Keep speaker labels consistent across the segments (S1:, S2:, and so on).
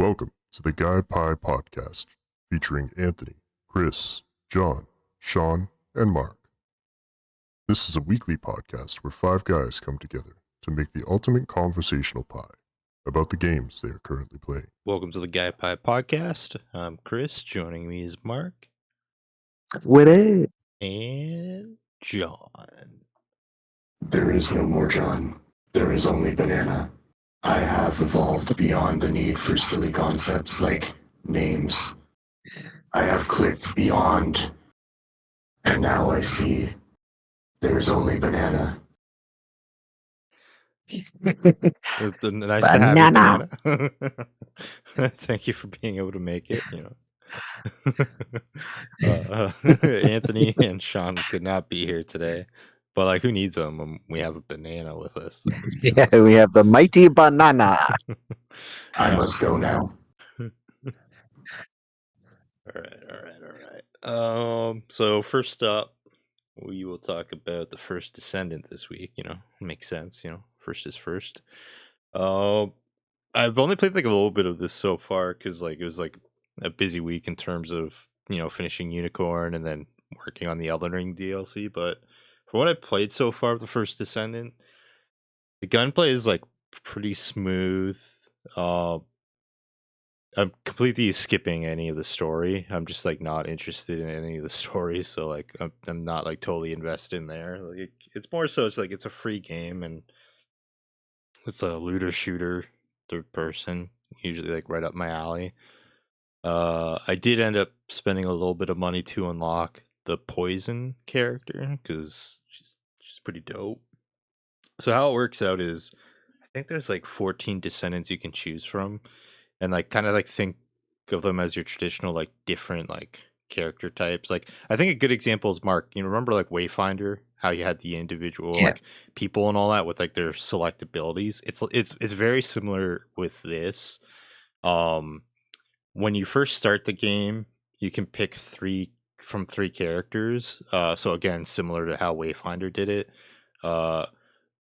S1: Welcome to the Guy Pie Podcast, featuring Anthony, Chris, John, Sean, and Mark. This is a weekly podcast where five guys come together to make the ultimate conversational pie about the games they are currently playing.
S2: Welcome to the Guy Pie Podcast. I'm Chris. Joining me is Mark
S3: With it.
S2: and John.
S4: There is no more John. There is only Banana. I have evolved beyond the need for silly concepts like names. I have clicked beyond, and now I see there is only Banana.
S2: Nice to have you, Banana. Thank you for being able to make it. Anthony and Sean could not be here today, but who needs them? We have a Banana with us.
S3: Yeah, we have the mighty Banana.
S4: I must go now.
S2: All right. So first up, we will talk about the First Descendant this week. Makes sense. First is first. I've only played a little bit of this so far because it was a busy week in terms of finishing Unicorn and then working on the Elden Ring DLC. But for what I've played so far of the First Descendant, the gunplay is pretty smooth. I'm completely skipping any of the story. I'm just not interested in any of the story, so I'm not totally invested in there. It's more so it's a free game and it's a looter shooter, third person, usually right up my alley. I did end up spending a little bit of money to unlock the Poison character because she's pretty dope. So how it works out is I think there's 14 descendants you can choose from, and think of them as your traditional different character types. I think a good example is Mark. Remember Wayfinder, how you had the individual people and all that with their select abilities. It's very similar with this. When you first start the game, you can pick three characters. So again, similar to how Wayfinder did it.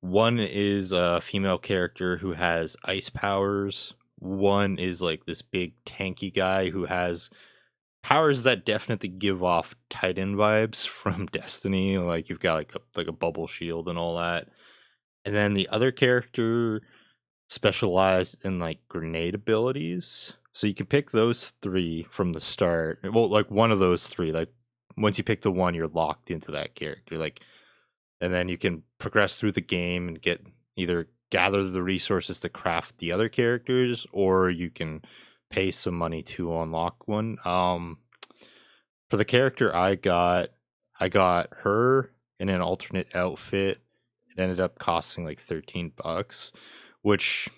S2: One is a female character who has ice powers. One is this big tanky guy who has powers that definitely give off Titan vibes from Destiny. You've got a bubble shield and all that. And then the other character specialized in grenade abilities. So you can pick those three from the start. Well, one of those three. Once you pick the one, you're locked into that character. And then you can progress through the game and get either gather the resources to craft the other characters, or you can pay some money to unlock one. For the character I got her in an alternate outfit. It ended up costing $13, which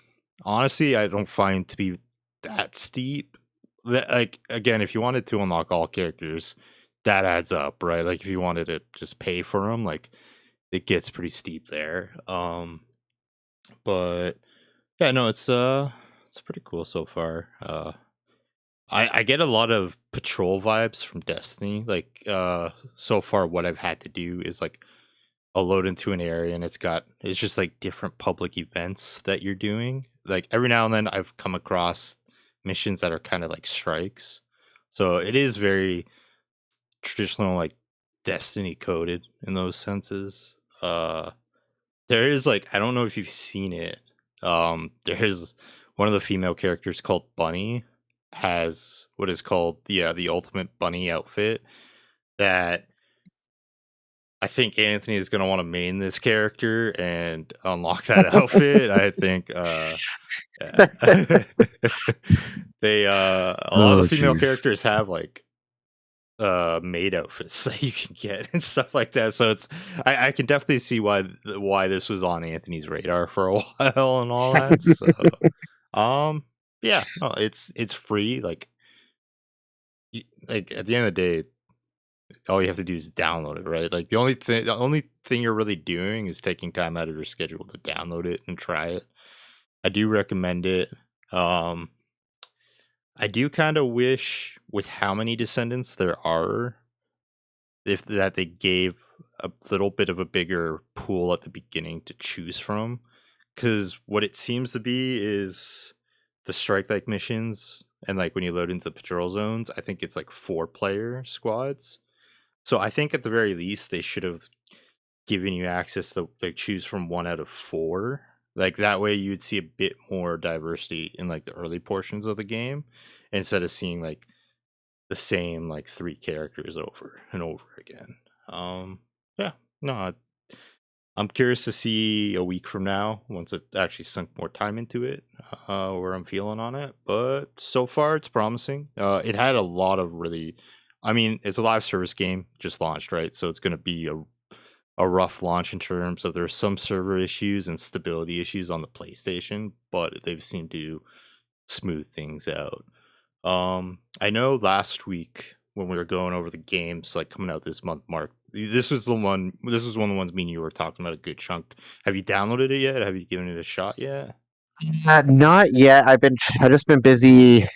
S2: honestly I don't find to be that steep. Again, if you wanted to unlock all characters, that adds up, right? If you wanted to just pay for them, it gets pretty steep there. But yeah, no, it's pretty cool so far. I get a lot of patrol vibes from Destiny. So far what I've had to do is I'll load into an area and it's just different public events that you're doing. Every now and then I've come across missions that are kind of strikes. So it is very traditional Destiny coded in those senses. There is I don't know if you've seen it. There's one of the female characters called Bunny has what is called the ultimate bunny outfit that I think Anthony is gonna want to main this character and unlock that outfit. I think they a lot of the female characters have maid outfits that you can get and stuff like that. So I can definitely see why this was on Anthony's radar for a while and all that. So yeah, no, it's free. At the end of the day, all you have to do is download it, right? The only thing you're really doing is taking time out of your schedule to download it and try it. I do recommend it. I do kind of wish with how many descendants there are, that they gave a little bit of a bigger pool at the beginning to choose from, because what it seems to be is strike like missions and like when you load into the patrol zones, I think it's like 4-player squads. So I think at the very least they should have given you access to like choose from 1 out of 4. Like that way you'd see a bit more diversity in like the early portions of the game instead of seeing like the same like 3 characters over and over again. Yeah, no, I'm curious to see a week from now once it actually sunk more time into it, where I'm feeling on it. But so far, it's promising. It had a lot of really, I mean, it's a live service game just launched, right? So it's going to be a rough launch in terms of there's some server issues and stability issues on the PlayStation, but they've seemed to smooth things out. I know last week when we were going over the games like coming out this month, Mark, this was one of the ones me and you were talking about a good chunk. Have you downloaded it yet? Have you given it a shot yet?
S3: Not yet. I've just been busy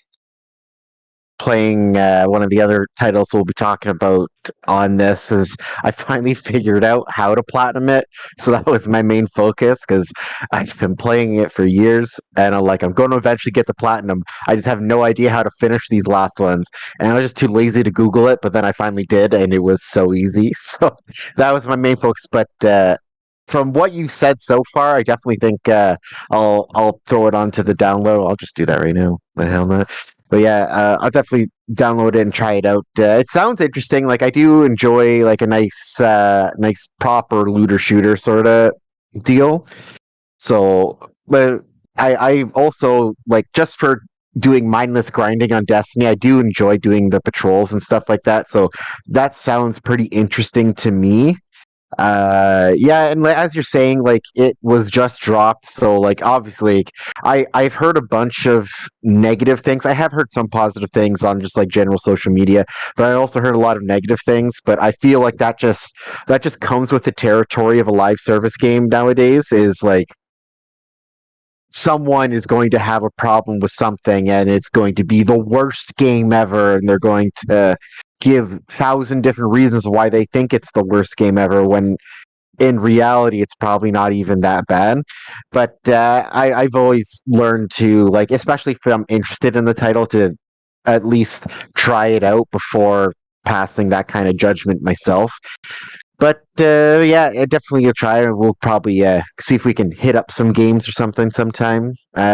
S3: playing one of the other titles we'll be talking about on this. Is I finally figured out how to platinum it, so that was my main focus because I've been playing it for years, and I'm going to eventually get the platinum. I just have no idea how to finish these last ones, and I was just too lazy to Google it. But then I finally did, and it was so easy. So that was my main focus. But from what you said so far, I definitely think I'll throw it onto the download. I'll just do that right now. The hell not. But yeah, I'll definitely download it and try it out. It sounds interesting. Like I do enjoy like a nice proper looter shooter sort of deal. So, but I also like just for doing mindless grinding on Destiny. I do enjoy doing the patrols and stuff like that. So that sounds pretty interesting to me. Yeah, and as you're saying, like it was just dropped, so like obviously I've heard a bunch of negative things. I have heard some positive things on just like general social media, but I also heard a lot of negative things. But I feel like that just comes with the territory of a live service game nowadays, is like someone is going to have a problem with something and it's going to be the worst game ever, and they're going to give 1,000 different reasons why they think it's the worst game ever, when in reality it's probably not even that bad. But I've always learned to, like, especially if I'm interested in the title, to at least try it out before passing that kind of judgment myself. But yeah, definitely a try. We'll probably see if we can hit up some games or something sometime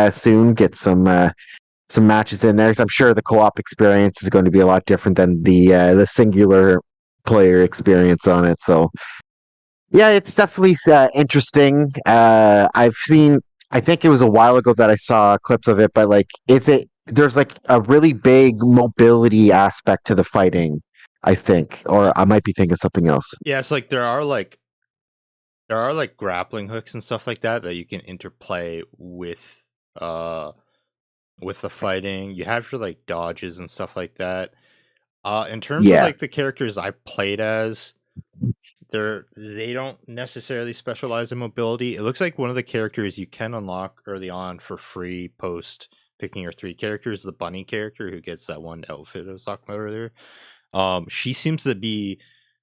S3: soon. Get some matches in there. 'Cause I'm sure the co-op experience is going to be a lot different than the singular player experience on it. So yeah, it's definitely interesting. I've seen. I think it was a while ago that I saw clips of it, but like, there's like a really big mobility aspect to the fighting, I think, or I might be thinking something else.
S2: Yeah, it's like there are like grappling hooks and stuff like that that you can interplay uh with the fighting. You have your like dodges and stuff like that. In terms of
S3: Yeah.
S2: like the characters I played as, they don't necessarily specialize in mobility. It looks like one of the characters you can unlock early on for free post picking your 3 characters, the bunny character who gets that one outfit I was talking about earlier. She seems to be,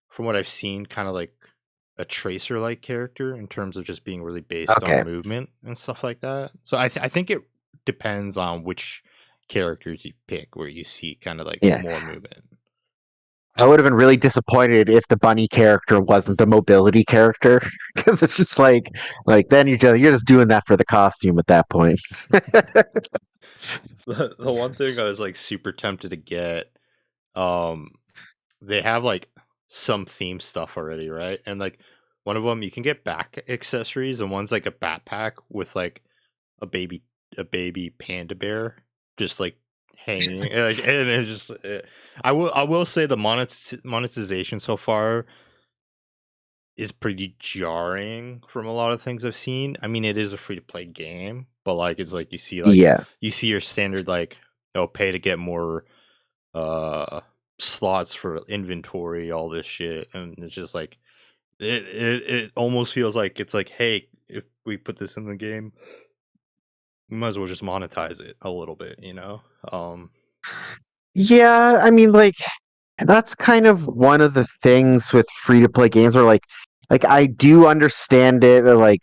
S2: from what I've seen, kind of like a tracer like character in terms of just being really based
S3: Okay.
S2: on movement and stuff like that. So I think it depends on which characters you pick where you see kind of like
S3: Yeah.
S2: more movement.
S3: I would have been really disappointed if the bunny character wasn't the mobility character, because it's just like then you're just doing that for the costume at that point.
S2: The one thing I was like super tempted to get, um, they have like some theme stuff already, right? And like one of them you can get back accessories, and one's like a backpack with like a baby panda bear just like hanging, like, and it's just I will say the monetization so far is pretty jarring from a lot of things I've seen. I mean, it is a free to play game, but like it's like
S3: Yeah.
S2: you see your standard like, oh, pay to get more slots for inventory, all this shit, and it's just like it almost feels like it's like, hey, if we put this in the game, we might as well just monetize it a little bit, you know?
S3: Yeah, I mean, like, that's kind of one of the things with free to play games, where like I do understand it, like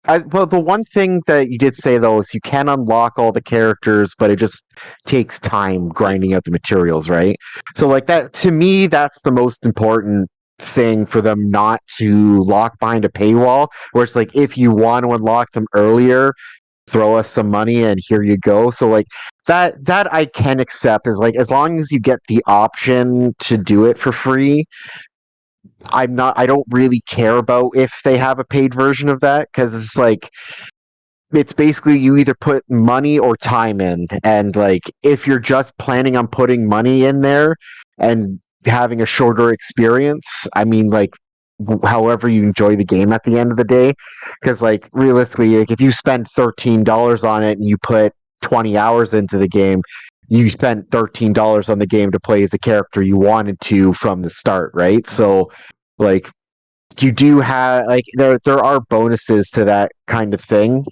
S3: Well, the one thing that you did say though is you can unlock all the characters, but it just takes time grinding out the materials, right? So, like that to me, that's the most important thing for them not to lock behind a paywall. Where it's like, if you want to unlock them earlier, throw us some money and here you go. So, like that I can accept is like as long as you get the option to do it for free. I don't really care about if they have a paid version of that because it's like it's basically you either put money or time in, and like if you're just planning on putting money in there and having a shorter experience, I mean, like however you enjoy the game at the end of the day, because like realistically, like if you spend $13 on it and you put 20 hours into the game, you spent $13 on the game to play as the character you wanted to from the start, right? So like you do have like there are bonuses to that kind of thing.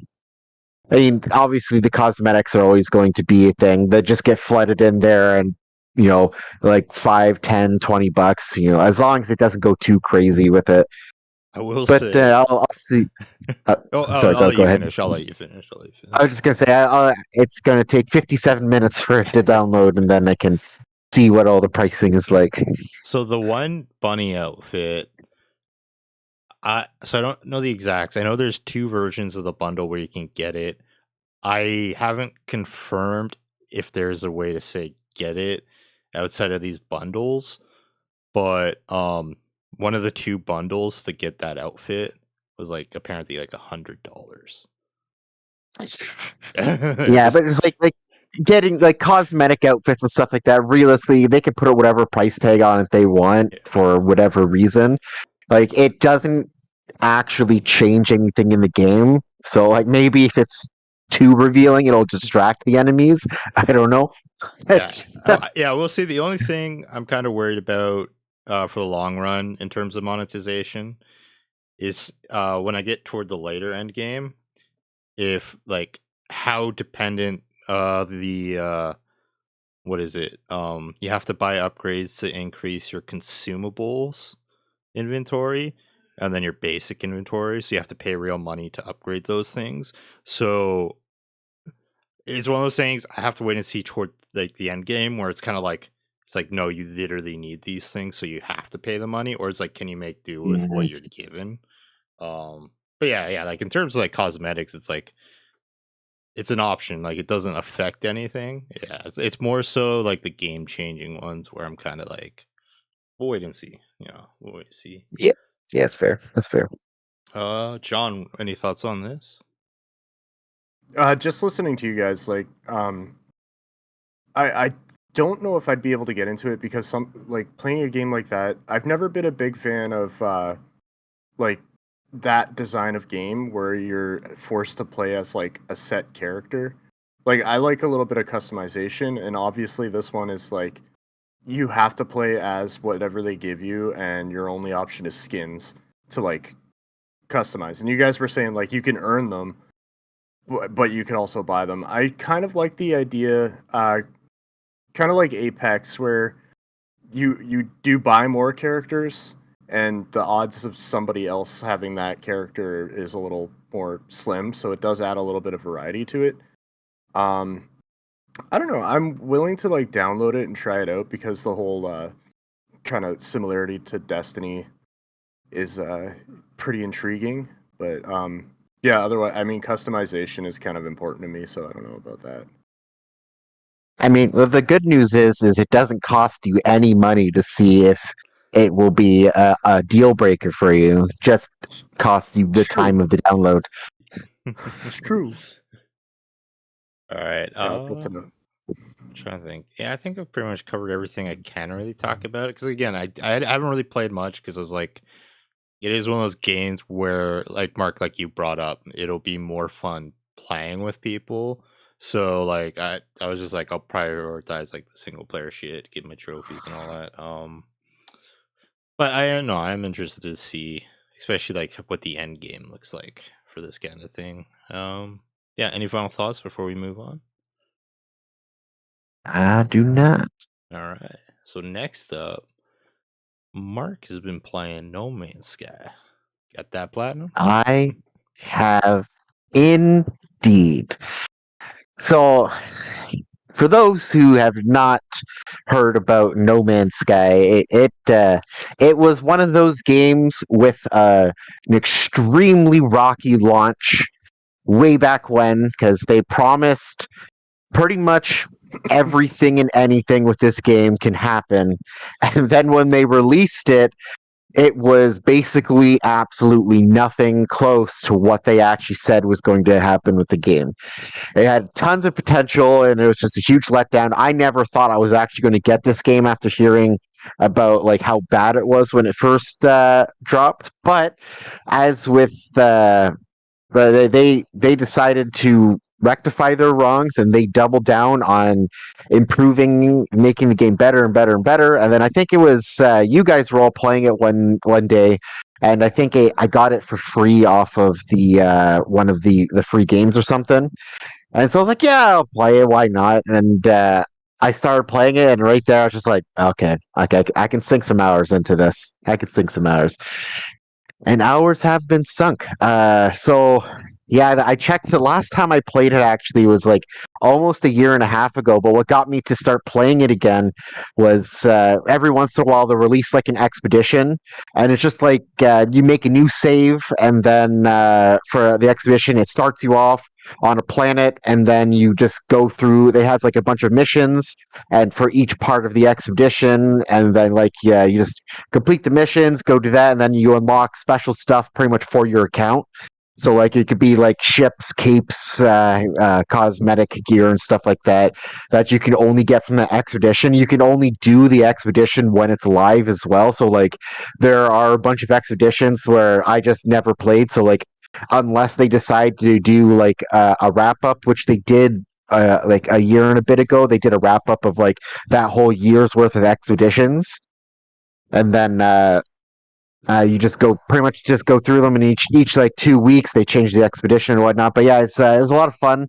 S3: I mean, obviously the cosmetics are always going to be a thing that just get flooded in there and you know, like 5, 10, $20, as long as it doesn't go too crazy with it.
S2: I will
S3: But
S2: say.
S3: I'll see. Sorry,
S2: I'll let
S3: go
S2: you
S3: ahead.
S2: finish. I'll let you finish. I'll let you
S3: I was
S2: finish.
S3: just gonna say it's gonna take 57 minutes for it to download, and then I can see what all the pricing is like.
S2: So the one bunny outfit, I don't know the exacts. I know there's 2 versions of the bundle where you can get it. I haven't confirmed if there's a way to say get it outside of these bundles, but one of the 2 bundles to get that outfit was like apparently like $100.
S3: Yeah, but it's like getting like cosmetic outfits and stuff like that. Realistically, they can put whatever price tag on it they want for whatever reason. Like it doesn't actually change anything in the game. So like maybe if it's too revealing, it'll distract the enemies. I don't know.
S2: Yeah. Yeah, we'll see. The only thing I'm kind of worried about for the long run in terms of monetization is when I get toward the later end game, if like how dependent the what is it? You have to buy upgrades to increase your consumables inventory and then your basic inventory, so you have to pay real money to upgrade those things. So it's one of those things I have to wait and see toward like the end game where it's kind of like it's like no, you literally need these things, so you have to pay the money, or it's like can you make do with what you're given? But yeah, like in terms of like cosmetics, it's like it's an option. Like it doesn't affect anything. Yeah, it's more so like the game changing ones where I'm kind of like we'll wait and see. We'll wait and see.
S3: Yeah, yeah, it's fair. That's fair.
S2: John, any thoughts on this?
S5: Just listening to you guys, like, I don't know if I'd be able to get into it because playing a game like that, I've never been a big fan of like that design of game where you're forced to play as like a set character. Like I like a little bit of customization, and obviously this one is like you have to play as whatever they give you, and your only option is skins to like customize. And you guys were saying like you can earn them, but you can also buy them. I kind of like the idea, kind of like Apex, where you do buy more characters, and the odds of somebody else having that character is a little more slim. So it does add a little bit of variety to it. I don't know. I'm willing to like download it and try it out because the whole kind of similarity to Destiny is pretty intriguing. But yeah, otherwise, I mean, customization is kind of important to me, so I don't know about that.
S3: I mean, well, the good news is it doesn't cost you any money to see if it will be a deal breaker for you. Just costs you the
S5: True.
S3: time of the download.
S5: It's true.
S2: All right.
S5: Yeah, that's
S2: I'm trying to think. Yeah, I think I've pretty much covered everything I can really talk about. Because again, I haven't really played much because I was like, it is one of those games where, like Mark, like you brought up, it'll be more fun playing with people. So like I was just like I'll prioritize like the single player shit, get my trophies and all that. But I don't know. I'm interested to see, especially like what the end game looks like for this kind of thing. Yeah. Any final thoughts before we move on?
S3: I do not.
S2: All right. So next up, Mark has been playing No Man's Sky. Got that platinum?
S3: I have indeed. So, for those who have not heard about No Man's Sky, it was one of those games with an extremely rocky launch way back when, because they promised pretty much everything and anything with this game can happen, and then when they released it, it was basically absolutely nothing close to what they actually said was going to happen with the game. It had tons of potential, and it was just a huge letdown. I never thought I was actually going to get this game after hearing about like how bad it was when it first dropped. But as with they decided to rectify their wrongs, and they doubled down on improving, making the game better and better and better. And then I think it was you guys were all playing it one day, and I think I got it for free off of the one of the free games or something. And so I was like, yeah, I'll play it. Why not? And I started playing it, and right there, I was just like, okay, I can sink some hours into this. I can sink some hours, and hours have been sunk. So yeah, I checked the last time I played it actually was like almost a year and a half ago. But what got me to start playing it again was every once in a while they release like an expedition, and it's just like you make a new save, and then for the expedition, it starts you off on a planet, and then you just go through. They has like a bunch of missions, and for each part of the expedition, and then like yeah, you just complete the missions, go do that, and then you unlock special stuff pretty much for your account. So like it could be like ships, capes, cosmetic gear, and stuff like that that you can only get from the expedition. You can only do the expedition when it's live as well. So like there are a bunch of expeditions where I just never played. So like unless they decide to do like a wrap up, which they did like a year and a bit ago, they did a wrap up of like that whole year's worth of expeditions, and then you just go pretty much just go through them, and each like 2 weeks they change the expedition and whatnot. But yeah, it was a lot of fun.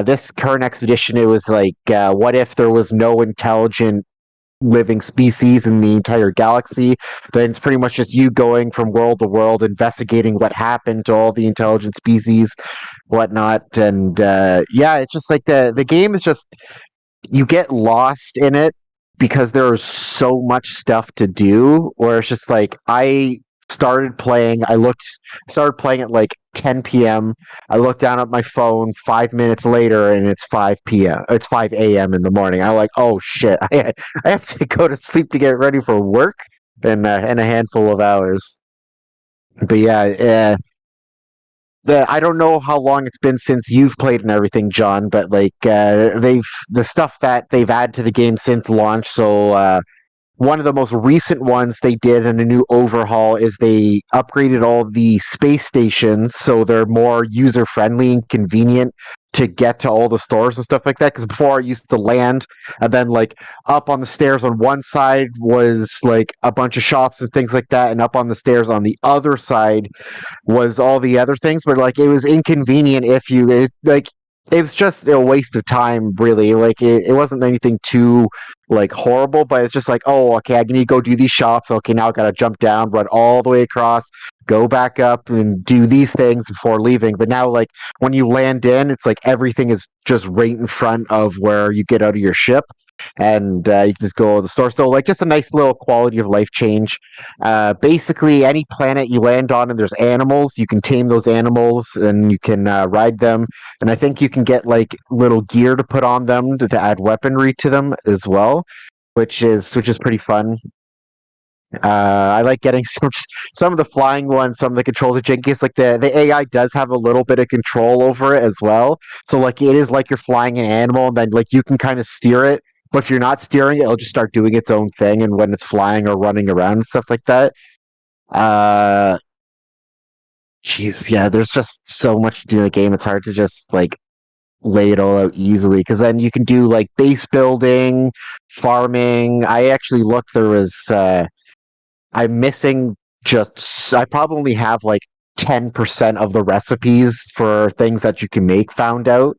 S3: This current expedition, it was like, what if there was no intelligent living species in the entire galaxy? Then it's pretty much just you going from world to world, investigating what happened to all the intelligent species, whatnot. And yeah, it's just like the game is just you get lost in it because there's so much stuff to do, where it's just like started playing at like 10 p.m. I looked down at my phone 5 minutes later, and it's 5 p.m. It's 5 a.m. in the morning. I'm like, oh shit, I have to go to sleep to get ready for work in a handful of hours. But yeah, I don't know how long it's been since you've played and everything, John, but like the stuff that they've added to the game since launch. So one of the most recent ones they did in a new overhaul is they upgraded all the space stations so they're more user friendly and convenient to get to all the stores and stuff like that. Because before I used to land, and then like up on the stairs on one side was like a bunch of shops and things like that, and up on the stairs on the other side was all the other things, but like it was inconvenient if like it was just a waste of time, really. Like it wasn't anything too like horrible, but it's just like, oh, okay, I need to go do these shops. Okay, now I gotta jump down, run all the way across, go back up, and do these things before leaving. But now, like when you land in, it's like everything is just right in front of where you get out of your ship. And you can just go to the store. So, like, just a nice little quality of life change. Basically, any planet you land on and there's animals, you can tame those animals and you can ride them. And I think you can get like little gear to put on them to add weaponry to them as well, which is pretty fun. I like getting some of the flying ones, some of the controls are janky. It's like the AI does have a little bit of control over it as well. So like it is like you're flying an animal, and then like you can kind of steer it. But if you're not steering it, it'll just start doing its own thing, and when it's flying or running around and stuff like that. Uh, Jeez, yeah, there's just so much to do in the game. It's hard to just like lay it all out easily, because then you can do like base building, farming. I actually looked. There was I'm missing just. I probably have like 10% of the recipes for things that you can make found out,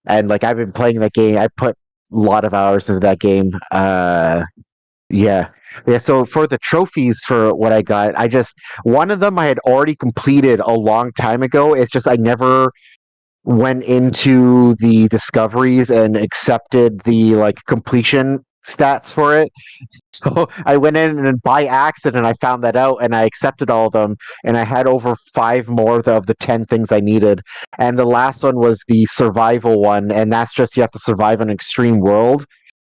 S3: and like I've been playing that game. I put a lot of hours into that game. Yeah. Yeah, so for the trophies for what I got, one of them I had already completed a long time ago. It's just I never went into the discoveries and accepted the like completion stats for it. So I went in and by accident I found that out and I accepted all of them and I had over five more of the 10 things I needed. And the last one was the survival one, and that's just you have to survive an extreme world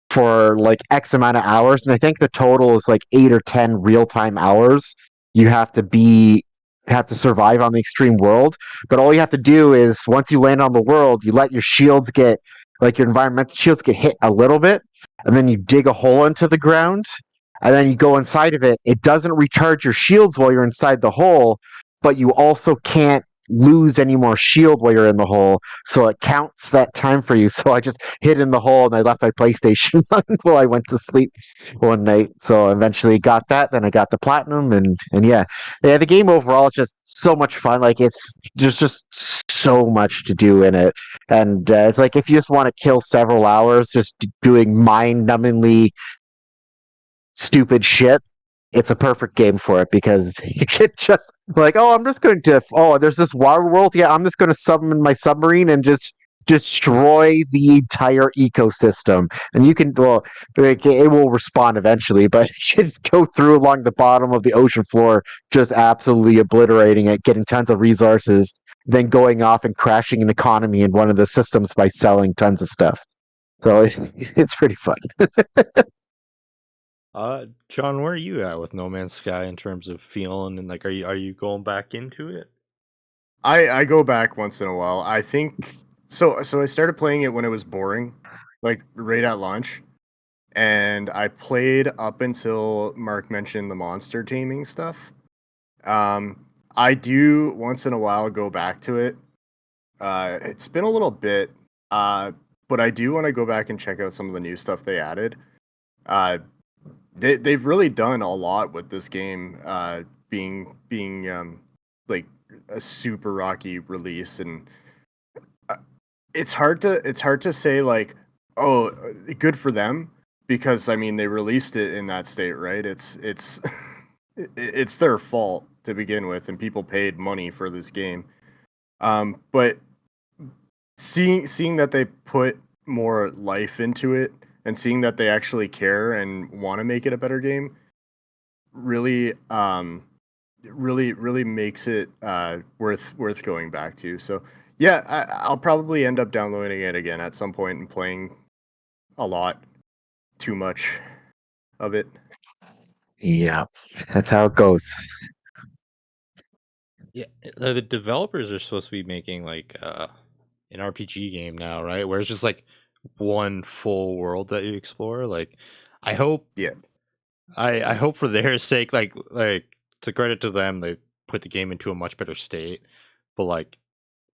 S3: for like X amount of hours. And I think the total is like 8 or 10 real-time hours you have to survive on the extreme world. But all you have to do is once you land on the world, you let your shields get like your environmental shields get hit a little bit, and then you dig a hole into the ground, and then you go inside of it. It doesn't recharge your shields while you're inside the hole, but you also can't lose any more shield while you're in the hole. So it counts that time for you. So I just hid in the hole and I left my PlayStation on while I went to sleep one night. So I eventually got that. Then I got the platinum, and yeah, the game overall is just so much fun. Like there's just so much to do in it, and it's like if you just want to kill several hours just doing mind-numbingly stupid shit, it's a perfect game for it because you can just like, oh, I'm just going to, oh, there's this water world. Yeah, I'm just going to summon my submarine and just destroy the entire ecosystem. And you can, well, like, it will respawn eventually, but you just go through along the bottom of the ocean floor, just absolutely obliterating it, getting tons of resources, then going off and crashing an economy in one of the systems by selling tons of stuff. So it's pretty fun.
S2: John, where are you at with No Man's Sky in terms of feeling and like, are you going back into it?
S5: I go back once in a while. I think so. So I started playing it when it was boring, like right at launch, and I played up until Mark mentioned the monster taming stuff. I do once in a while go back to it. It's been a little bit, but I do want to go back and check out some of the new stuff they added. Uh, they've really done a lot with this game, being like a super rocky release, and uh, it's hard to say like, oh, good for them, because I mean they released it in that state, right? It's it's their fault to begin with, and people paid money for this game. But seeing that they put more life into it and seeing that they actually care and want to make it a better game really really makes it worth going back to. So yeah, I'll probably end up downloading it again at some point and playing a lot too much of it.
S3: Yeah, that's how it goes.
S2: Yeah, the developers are supposed to be making like an RPG game now, right? Where it's just like one full world that you explore. Like, I hope
S5: Yeah.
S2: I hope for their sake, like to credit to them, they put the game into a much better state. But like,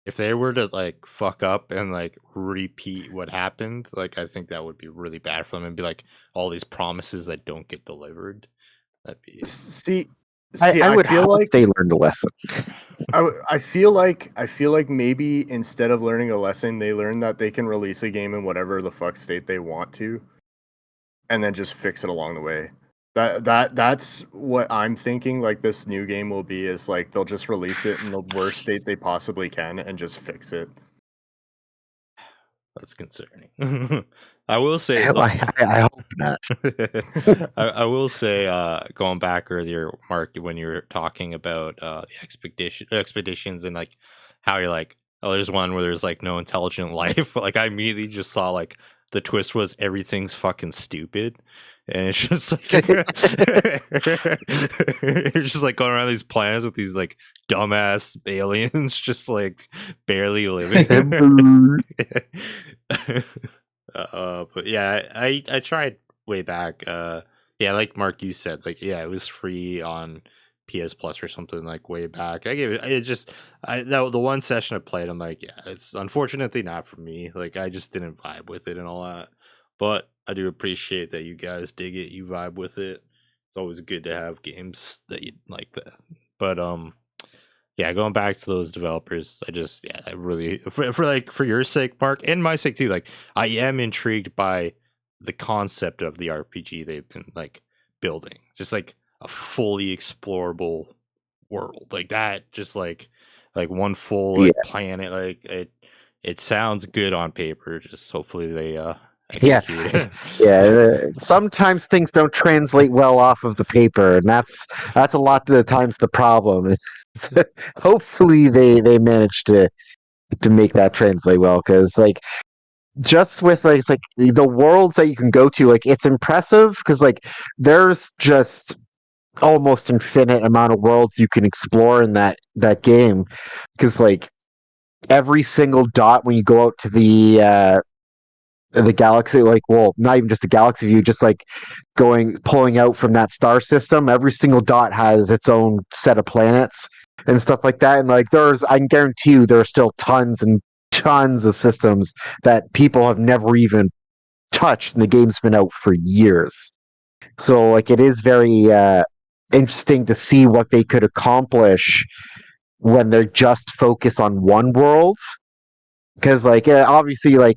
S2: if they were to like fuck up and like repeat what happened, like I think that would be really bad for them and be like all these promises that don't get delivered. That'd be
S5: See,
S3: I
S5: I
S3: would
S5: feel
S3: hope
S5: like
S3: they learned a lesson.
S5: I feel like maybe instead of learning a lesson, they learned that they can release a game in whatever the fuck state they want to, and then just fix it along the way. That's what I'm thinking. Like this new game will be is like they'll just release it in the worst state they possibly can and just fix it.
S2: that's concerning. I will say
S3: I hope not.
S2: I will say, going back earlier, Mark, when you were talking about the expeditions and like how you're like, oh, there's one where there's like no intelligent life. Like I immediately just saw like the twist was everything's fucking stupid, and it's just like you're just like going around these planets with these like dumbass aliens, just like barely living. But yeah, I tried way back. Yeah, like Mark, you said, like yeah, it was free on PS Plus or something like way back. I gave it. It just the one session I played, I'm like, yeah, it's unfortunately not for me. Like I just didn't vibe with it and all that. But I do appreciate that you guys dig it, you vibe with it. It's always good to have games that you like that. But yeah, going back to those developers, I really for like for your sake, Mark, and my sake too. Like, I am intrigued by the concept of the RPG they've been like building, just like a fully explorable world like that, just like one full
S3: Yeah.
S2: like planet. Like it sounds good on paper. Just hopefully they
S3: Yeah.
S2: execute it.
S3: Yeah, sometimes things don't translate well off of the paper, and that's a lot of the times the problem. Hopefully, they manage to make that translate well, because like just with like it's like the worlds that you can go to, like it's impressive because like there's just almost infinite amount of worlds you can explore in that game, because like every single dot when you go out to the galaxy, like, well, not even just the galaxy view, just like pulling out from that star system, every single dot has its own set of planets and stuff like that. And like I can guarantee you there are still tons and tons of systems that people have never even touched, and the game's been out for years. So like it is very interesting to see what they could accomplish when they're just focused on one world, because like obviously like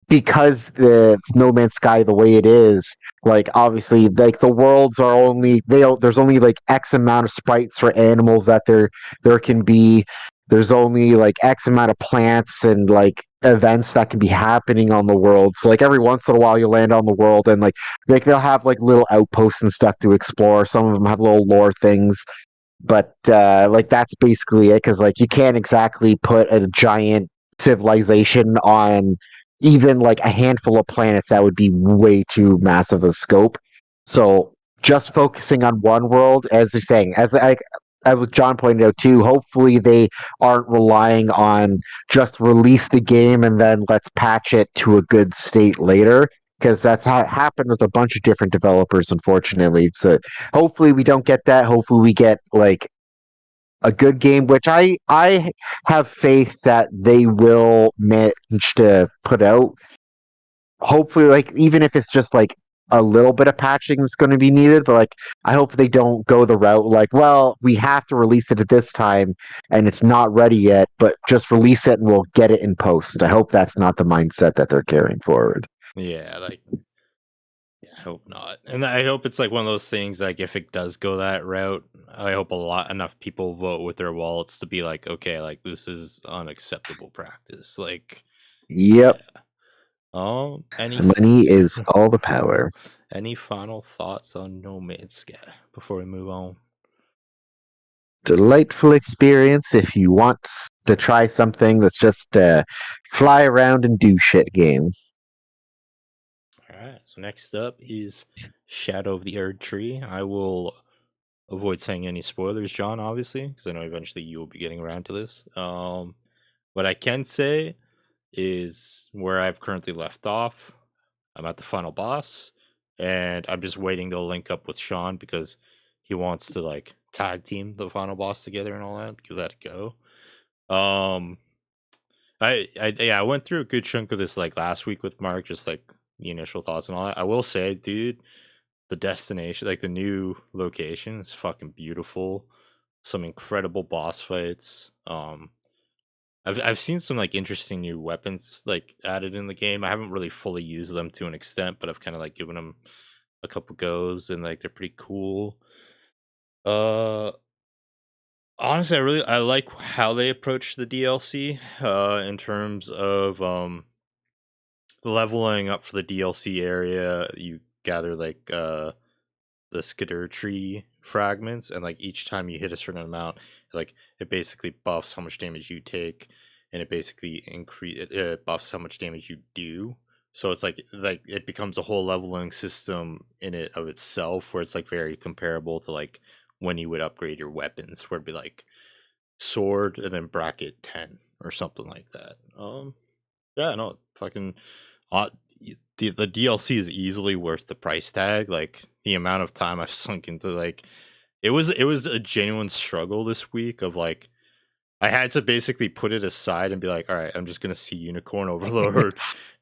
S3: because the No Man's Sky the way it is, like obviously like the worlds are only there's only like X amount of sprites for animals that there can be. There's only like X amount of plants and like events that can be happening on the world. So like every once in a while you land on the world and like they'll have like little outposts and stuff to explore. Some of them have little lore things. But like that's basically it, because like you can't exactly put a giant civilization on even like a handful of planets. That would be way too massive a scope. So just focusing on one world, as you're saying, as John pointed out too, hopefully they aren't relying on just release the game and then let's patch it to a good state later, because that's how it happened with a bunch of different developers, unfortunately. So hopefully we don't get that. Hopefully we get like a good game, which I have faith that they will manage to put out. Hopefully, like even if it's just like a little bit of patching that's going to be needed, but like I hope they don't go the route like, well, we have to release it at this time and it's not ready yet, but just release it and we'll get it in post. I hope that's not the mindset that they're carrying forward.
S2: Yeah, like I hope not. And I hope it's like one of those things like if it does go that route, I hope enough people vote with their wallets to be like, okay, like this is unacceptable practice. Like
S3: Yep.
S2: yeah. Any
S3: Money is all the power.
S2: any final thoughts on No Man's Sky before we move on?
S3: Delightful experience if you want to try something that's just fly around and do shit game.
S2: All right. So next up is Shadow of the Erdtree. I will avoid saying any spoilers, John, obviously, because I know eventually you will be getting around to this. What I can say is where I've currently left off. I'm at the final boss, and I'm just waiting to link up with Sean because he wants to like tag team the final boss together and all that. Give that a go. Um, I went through a good chunk of this like last week with Mark, just like the initial thoughts and all that. I will say, dude, the destination, like the new location, is fucking beautiful. Some incredible boss fights. I've seen some like interesting new weapons like added in the game. I haven't really fully used them to an extent, but I've kind of like given them a couple goes, and like they're pretty cool. Uh, honestly, I like how they approach the DLC. In terms of leveling up for the DLC area, you gather like the skidder tree fragments, and like each time you hit a certain amount, like it basically buffs how much damage you take, and it basically it buffs how much damage you do. So it's like it becomes a whole leveling system in it of itself, where it's like very comparable to like when you would upgrade your weapons, where it'd be like sword and then bracket 10 or something like that. Yeah, no, fucking uh, the DLC is easily worth the price tag. Like the amount of time I've sunk into like it was a genuine struggle this week of like I had to basically put it aside and be like, all right, I'm just gonna see Unicorn Overlord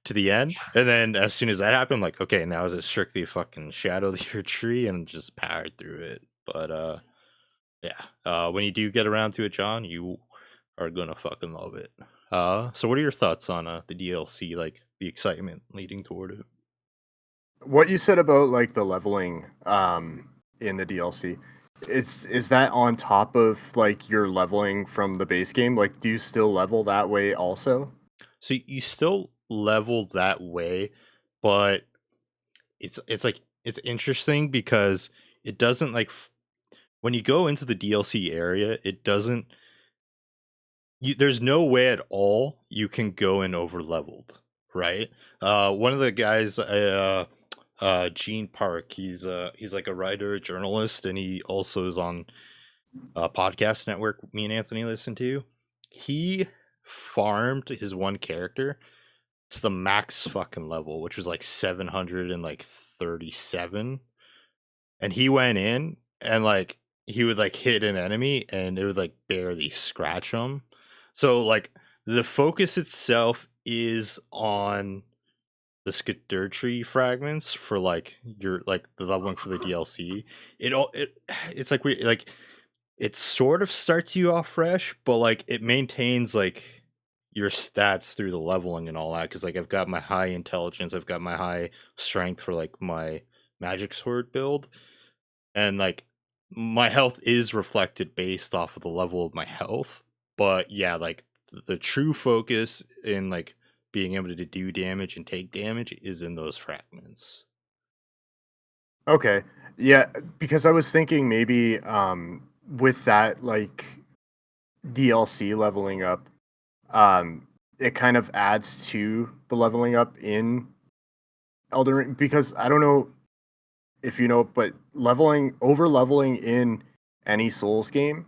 S2: to the end. And then as soon as that happened, I'm like, okay, now is it strictly fucking Shadow the Year Tree, and just powered through it. But yeah. When you do get around to it, John, you are gonna fucking love it. So what are your thoughts on the DLC, like the excitement leading toward it?
S5: what you said about like the leveling in the DLC, is that on top of like your leveling from the base game? Like, do you still level that way also?
S2: So you still level that way, but it's like it's interesting because it doesn't like when you go into the DLC area, it doesn't there's no way at all you can go in over leveled, right? One of the guys Gene Park, he's like a writer, a journalist, and he also is on a podcast network me and Anthony listen to. He farmed his one character to the max fucking level, which was like 737. And he went in and like he would like hit an enemy and it would like barely scratch him. So like the focus itself is on the Erdtree fragments for like your like the leveling for the DLC. It's like we like it sort of starts you off fresh, but like it maintains like your stats through the leveling and all that. Because like I've got my high intelligence, I've got my high strength for like my magic sword build, and like my health is reflected based off of the level of my health. But yeah, like the true focus in like being able to do damage and take damage is in those fragments.
S5: Okay. Yeah, because I was thinking maybe with that like DLC leveling up, it kind of adds to the leveling up in Elden Ring, because I don't know if you know, but over leveling in any Souls game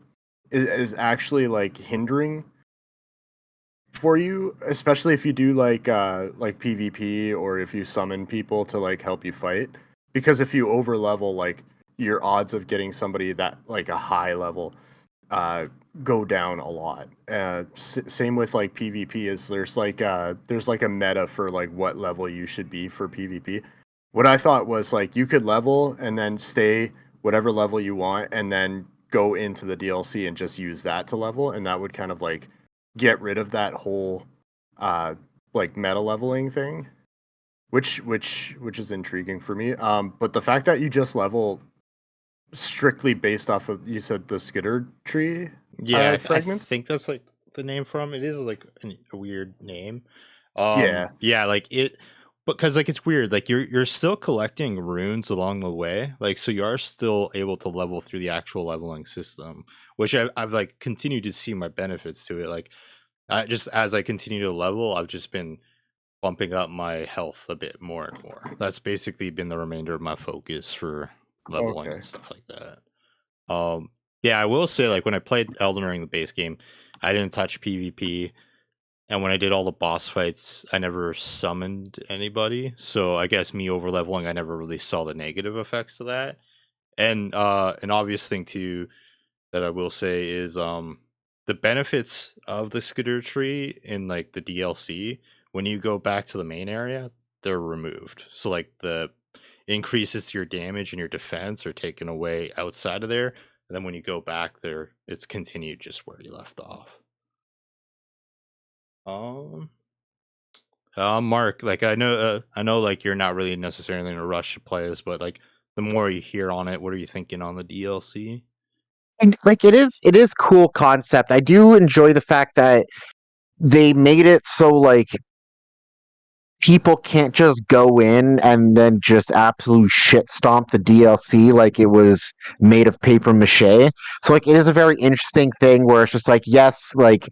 S5: is actually like hindering for you, especially if you do like PvP, or if you summon people to like help you fight. Because if you over level, like your odds of getting somebody that like a high level go down a lot. Same with like PvP, is there's like a meta for like what level you should be for PvP. What I thought was like you could level and then stay whatever level you want, and then go into the DLC and just use that to level, and that would kind of like get rid of that whole uh like meta leveling thing, which is intriguing for me. But the fact that you just level strictly based off of, you said, the skitter tree
S2: Yeah, I
S5: fragments.
S2: think that's like the name from it is like a weird name.
S5: Yeah.
S2: Yeah, like it because like it's weird. Like you're still collecting runes along the way. Like so you are still able to level through the actual leveling system, which I've like continued to see my benefits to it. Like I just as I continue to level, I've just been bumping up my health a bit more and more. That's basically been the remainder of my focus for leveling
S5: Okay.
S2: and stuff like that. Yeah, I will say like when I played Elden Ring the base game, I didn't touch PvP, and when I did all the boss fights, I never summoned anybody. So I guess me over leveling, I never really saw the negative effects of that. And an obvious thing too that I will say is the benefits of the Skitter tree in like the DLC, when you go back to the main area, they're removed. So like the increases to your damage and your defense are taken away outside of there, and then when you go back there, it's continued just where you left off. Um, Mark, like I know, like you're not really necessarily in a rush to play this, but like the more you hear on it, what are you thinking on the DLC?
S3: And like it is cool concept. I do enjoy the fact that they made it so like people can't just go in and then just absolute shit stomp the DLC like it was made of paper mache. So like it is a very interesting thing where it's just like, yes, like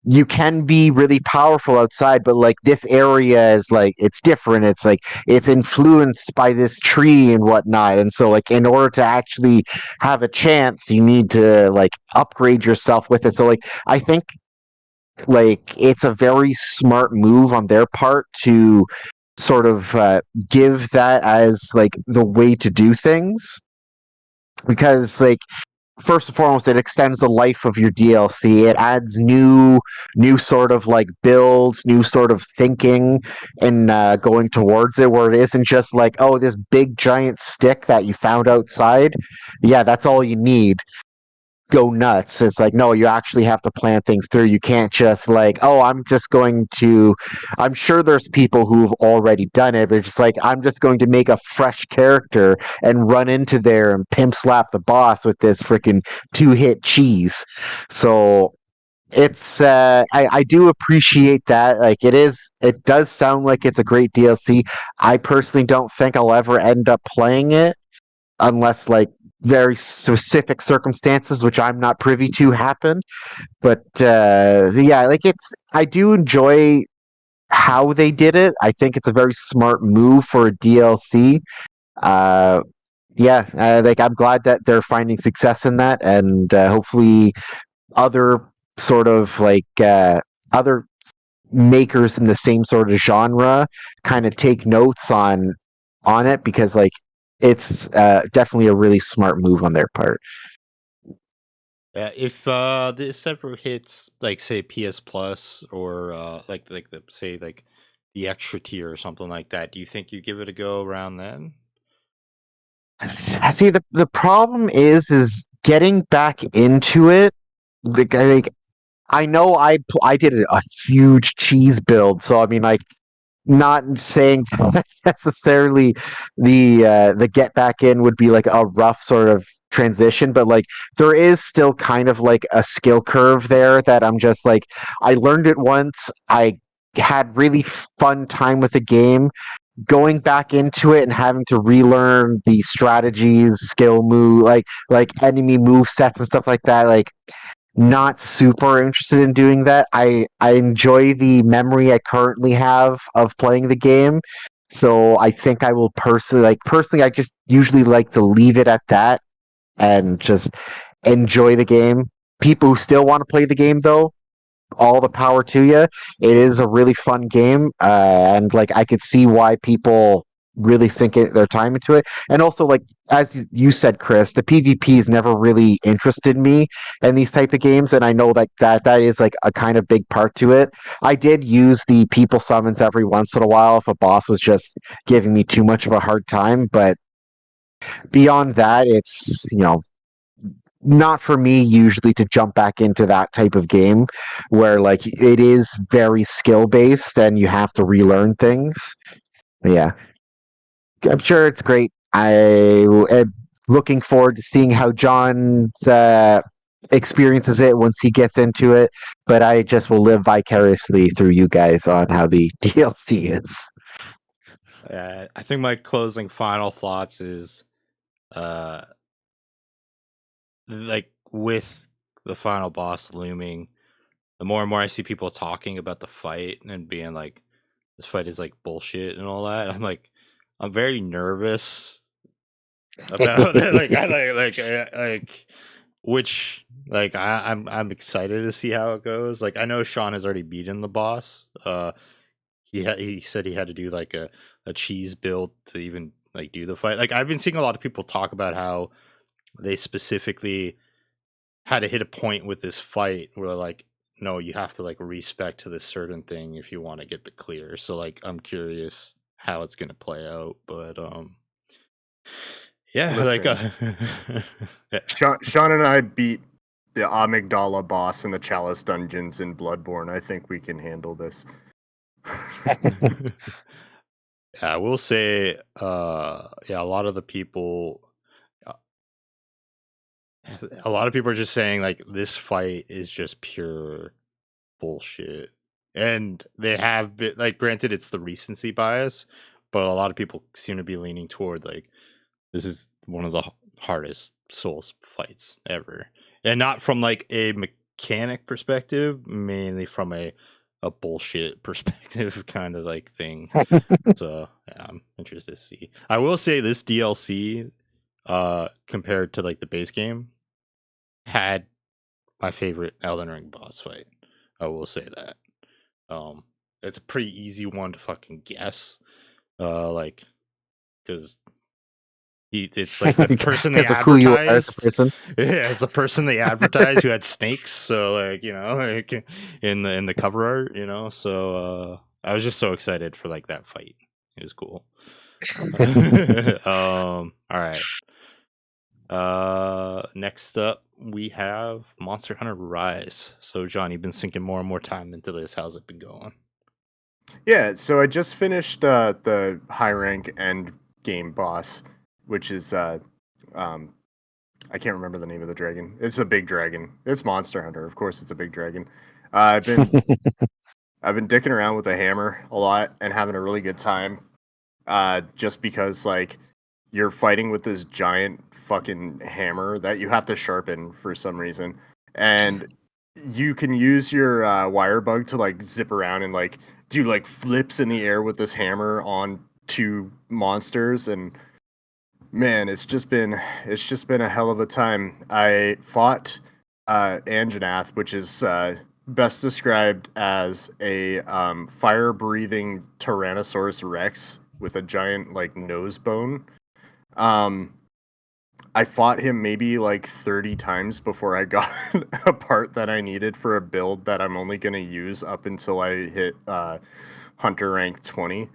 S3: you can be really powerful outside, but like this area is like it's different. It's like it's influenced by this tree and whatnot. And so like in order to actually have a chance, you need to like upgrade yourself with it. So like I think like it's a very smart move on their part to sort of give that as like the way to do things, because like first and foremost it extends the life of your DLC. It adds new sort of like builds, new sort of thinking, and going towards it, where it isn't just like, oh, this big giant stick that you found outside, yeah, that's all you need. go nuts. It's like, no, you actually have to plan things through. You can't just like, oh, I'm sure there's people who've already done it, but it's just like, I'm just going to make a fresh character and run into there and pimp slap the boss with this freaking 2-hit cheese. So it's I do appreciate that. Like it does sound like it's a great DLC. I personally don't think I'll ever end up playing it unless like very specific circumstances which I'm not privy to happen. But yeah, like I do enjoy how they did it. I think it's a very smart move for a DLC. Uh yeah, like I'm glad that they're finding success in that, and hopefully other sort of like other makers in the same sort of genre kind of take notes on it, because like it's definitely a really smart move on their part.
S2: If this ever hits like say PS Plus or like the say like the extra tier or something like that, do you think you give it a go around then?
S3: I see the problem is getting back into it. Like I know I did a huge cheese build, so I mean like not saying that necessarily the get back in would be like a rough sort of transition, but like there is still kind of like a skill curve there that I'm just like, I learned it once, I had really fun time with the game. Going back into it and having to relearn the strategies, skill move, like enemy move sets and stuff like that, like not super interested in doing that. I enjoy the memory I currently have of playing the game. So I think I will personally I just usually like to leave it at that and just enjoy the game. People who still want to play the game though, all the power to you. It is a really fun game, and like I could see why people really their time into it. And also, like as you said, Chris, the PvP's never really interested me in these type of games, and I know that is like a kind of big part to it. I did use the people summons every once in a while if a boss was just giving me too much of a hard time, but beyond that, it's not for me usually to jump back into that type of game where like it is very skill based and you have to relearn things. Yeah, I'm sure it's great. I am looking forward to seeing how John experiences it once he gets into it, but I just will live vicariously through you guys on how the DLC is.
S2: I think my closing final thoughts is uh like with the final boss looming, the more and more I see people talking about the fight and being like, this fight is like bullshit and all that, I'm very nervous about it. Like which I'm excited to see how it goes. Like I know Sean has already beaten the boss. He said he had to do like a cheese build to even like do the fight. Like I've been seeing a lot of people talk about how they specifically had to hit a point with this fight where like no, you have to like respect to this certain thing if you want to get the clear. So like I'm curious how it's gonna play out, but yeah,
S5: Listen,
S2: yeah.
S5: Sean and I beat the Amygdala boss in the Chalice dungeons in Bloodborne. I think we can handle this.
S2: Yeah, I will say, yeah, uh, a lot of people are just saying like this fight is just pure bullshit, and they have been like, granted, it's the recency bias, but a lot of people seem to be leaning toward like this is one of the hardest Souls fights ever, and not from like a mechanic perspective, mainly from a bullshit perspective kind of like thing. So yeah, I'm interested to see. I will say this DLC, compared to like the base game, had my favorite Elden Ring boss fight. I will say that. It's a pretty easy one to fucking guess. Like, because it's like the person they
S3: Because of who you are as a
S2: advertised.
S3: person.
S2: Yeah, it's the person they advertised who had snakes. So like, like in the cover art, I was just so excited for like that fight. It was cool. All right. Next up, we have Monster Hunter Rise. So, John, you've been sinking more and more time into this. How's it been going?
S5: Yeah, so I just finished the high rank end game boss, which is I can't remember the name of the dragon. It's a big dragon. It's Monster Hunter, of course. It's a big dragon. I've been dicking around with the hammer a lot and having a really good time. Just because like you're fighting with this giant fucking hammer that you have to sharpen for some reason, and you can use your wire bug to like zip around and like do like flips in the air with this hammer on two monsters, and man, it's just been a hell of a time. I fought Anjanath, which is best described as a fire-breathing Tyrannosaurus Rex with a giant like nose bone. Um, I fought him maybe like 30 times before I got a part that I needed for a build that I'm only going to use up until I hit Hunter rank 20.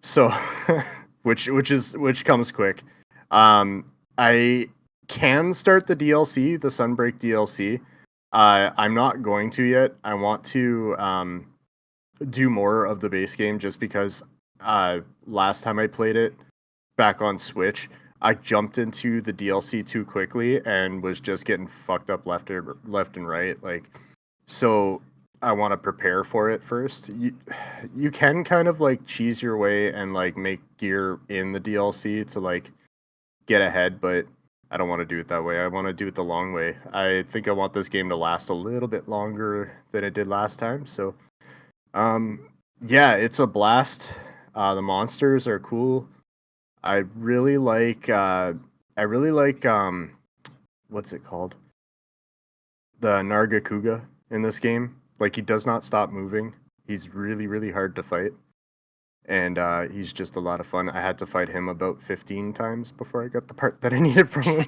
S5: So, which comes quick. I can start the DLC, the Sunbreak DLC. I'm not going to yet. I want to do more of the base game just because last time I played it back on Switch, I jumped into the DLC too quickly and was just getting fucked up left and right. Like, so I want to prepare for it first. You can kind of like cheese your way and like make gear in the DLC to like get ahead, but I don't want to do it that way. I want to do it the long way. I think I want this game to last a little bit longer than it did last time. So, yeah, it's a blast. The monsters are cool. I really like what's it called? The Nargacuga in this game. Like he does not stop moving. He's really, really hard to fight. And he's just a lot of fun. I had to fight him about 15 times before I got the part that I needed from him.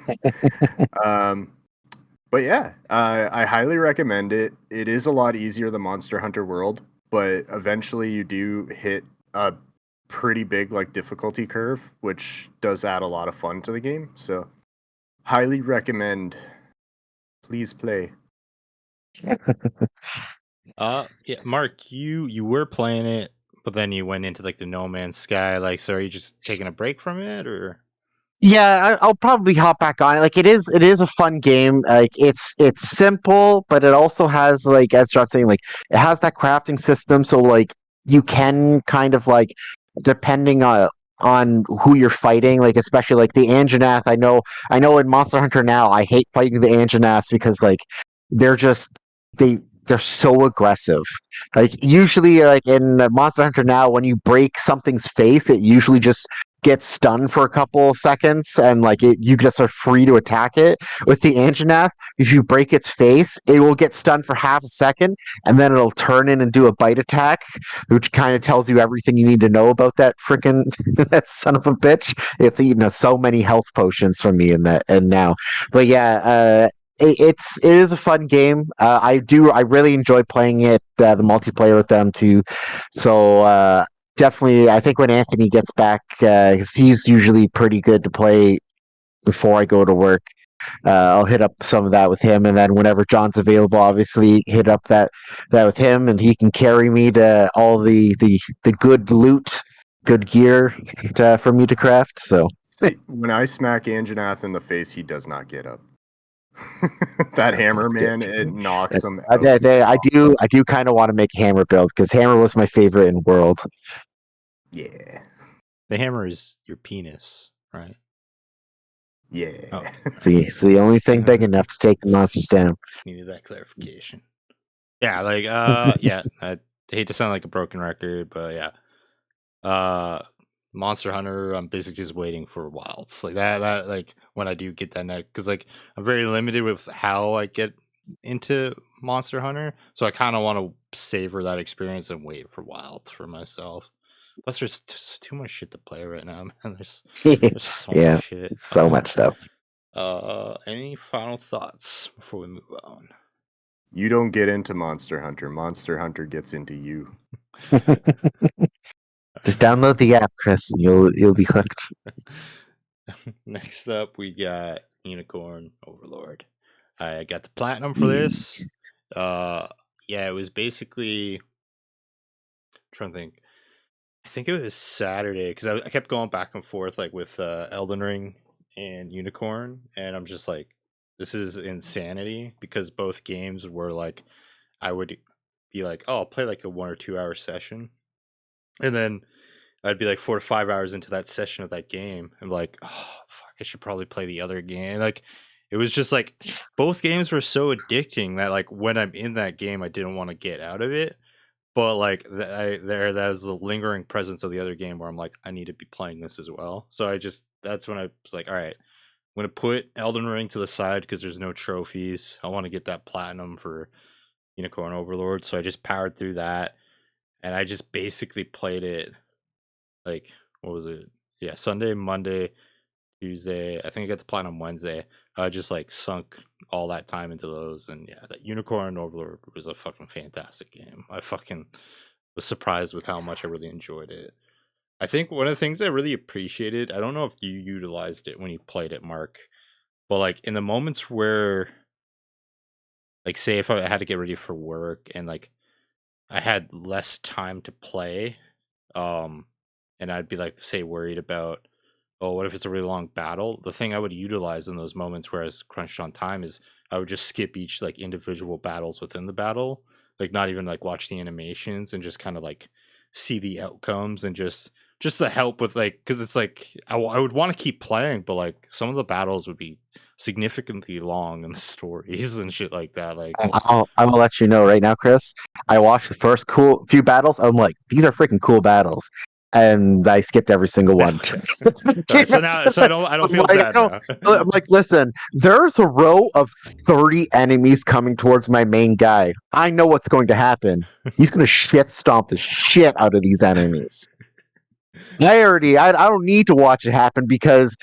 S5: But yeah, I highly recommend it. It is a lot easier than Monster Hunter World, but eventually you do hit a pretty big like difficulty curve, which does add a lot of fun to the game. So highly recommend. Please play.
S2: Yeah, Mark, you were playing it, but then you went into like the No Man's Sky. Like, so are you just taking a break from it, or?
S3: Yeah, I'll probably hop back on it. Like it is a fun game. Like it's simple, but it also has like as John's saying, like it has that crafting system. So like you can kind of like depending on who you're fighting, like especially like the Anjanath. I know in Monster Hunter now, I hate fighting the Anjanaths because like they're just they're so aggressive. Like usually, like in Monster Hunter now, when you break something's face, it usually just gets stunned for a couple of seconds and like you just are free to attack it. With the Anjanath, if you break its face, it will get stunned for half a second and then it'll turn in and do a bite attack, which kind of tells you everything you need to know about that freaking that son of a bitch. It's eaten so many health potions from me in that and now. But yeah, it is a fun game. I really enjoy playing it, the multiplayer with them too. So definitely, I think when Anthony gets back, 'cause he's usually pretty good to play before I go to work. I'll hit up some of that with him, and then whenever John's available, obviously hit up that with him, and he can carry me to all the good loot, good gear for me to craft. So
S5: See, when I smack Anjanath in the face, he does not get up. That hammer, man, it knocks him out.
S3: I do kind of want to make a hammer build because hammer was my favorite in World.
S5: Yeah.
S2: The hammer is your penis, right?
S5: Yeah.
S2: Oh.
S3: It's the only thing big enough to take the monsters down.
S2: Just needed that clarification. Yeah, like yeah, I hate to sound like a broken record, but yeah. Monster Hunter, I'm basically just waiting for wilds. Like that like when I do get that neck, because like I'm very limited with how I get into Monster Hunter. So I kinda want to savor that experience and wait for wilds for myself. Plus there's too much shit to play right now, man. There's so
S3: Yeah,
S2: much shit.
S3: so much stuff.
S2: Any final thoughts before we move on?
S5: You don't get into Monster Hunter. Monster Hunter gets into you.
S3: Just download the app, Chris, and you'll be hooked.
S2: Next up, we got Unicorn Overlord. I got the platinum for this. Yeah, it was basically, I'm trying to think. I think it was Saturday because I kept going back and forth like with Elden Ring and Unicorn, and I'm just like, this is insanity because both games were like, I would be like, oh, I'll play like a 1 or 2 hour session, and then I'd be like 4 to 5 hours into that session of that game. I'm like, oh fuck, I should probably play the other game. Like, it was just like both games were so addicting that like when I'm in that game, I didn't want to get out of it. But like there's the lingering presence of the other game where I'm like, I need to be playing this as well. So that's when I was like, all right, I'm gonna put Elden Ring to the side because there's no trophies. I want to get that platinum for Unicorn Overlord. So I just powered through that, and I just basically played it like, what was it? Yeah, Sunday, Monday, Tuesday. I think I got the platinum Wednesday. I just like sunk all that time into those, and yeah, that Unicorn Overlord was a fucking fantastic game. I fucking was surprised with how much I really enjoyed it. I think one of the things I really appreciated, I don't know if you utilized it when you played it, Mark, but like in the moments where, like, say if I had to get ready for work and like I had less time to play, um, and I'd be like, say, worried about, oh, what if it's a really long battle? The thing I would utilize in those moments where I was crunched on time is I would just skip each like individual battles within the battle, like not even like watch the animations and just kind of like see the outcomes and just the help with like, because it's like I would want to keep playing, but like some of the battles would be significantly long in the stories and shit like that. Like,
S3: I will let you know right now, Chris. I watched the first cool few battles. I'm like, these are freaking cool battles, and I skipped every single one.
S2: okay. Right, so now, so I don't feel
S3: Like,
S2: bad now.
S3: I'm like, listen, there's a row of 30 enemies coming towards my main guy. I know what's going to happen. He's going to shit stomp the shit out of these enemies. I don't need to watch it happen because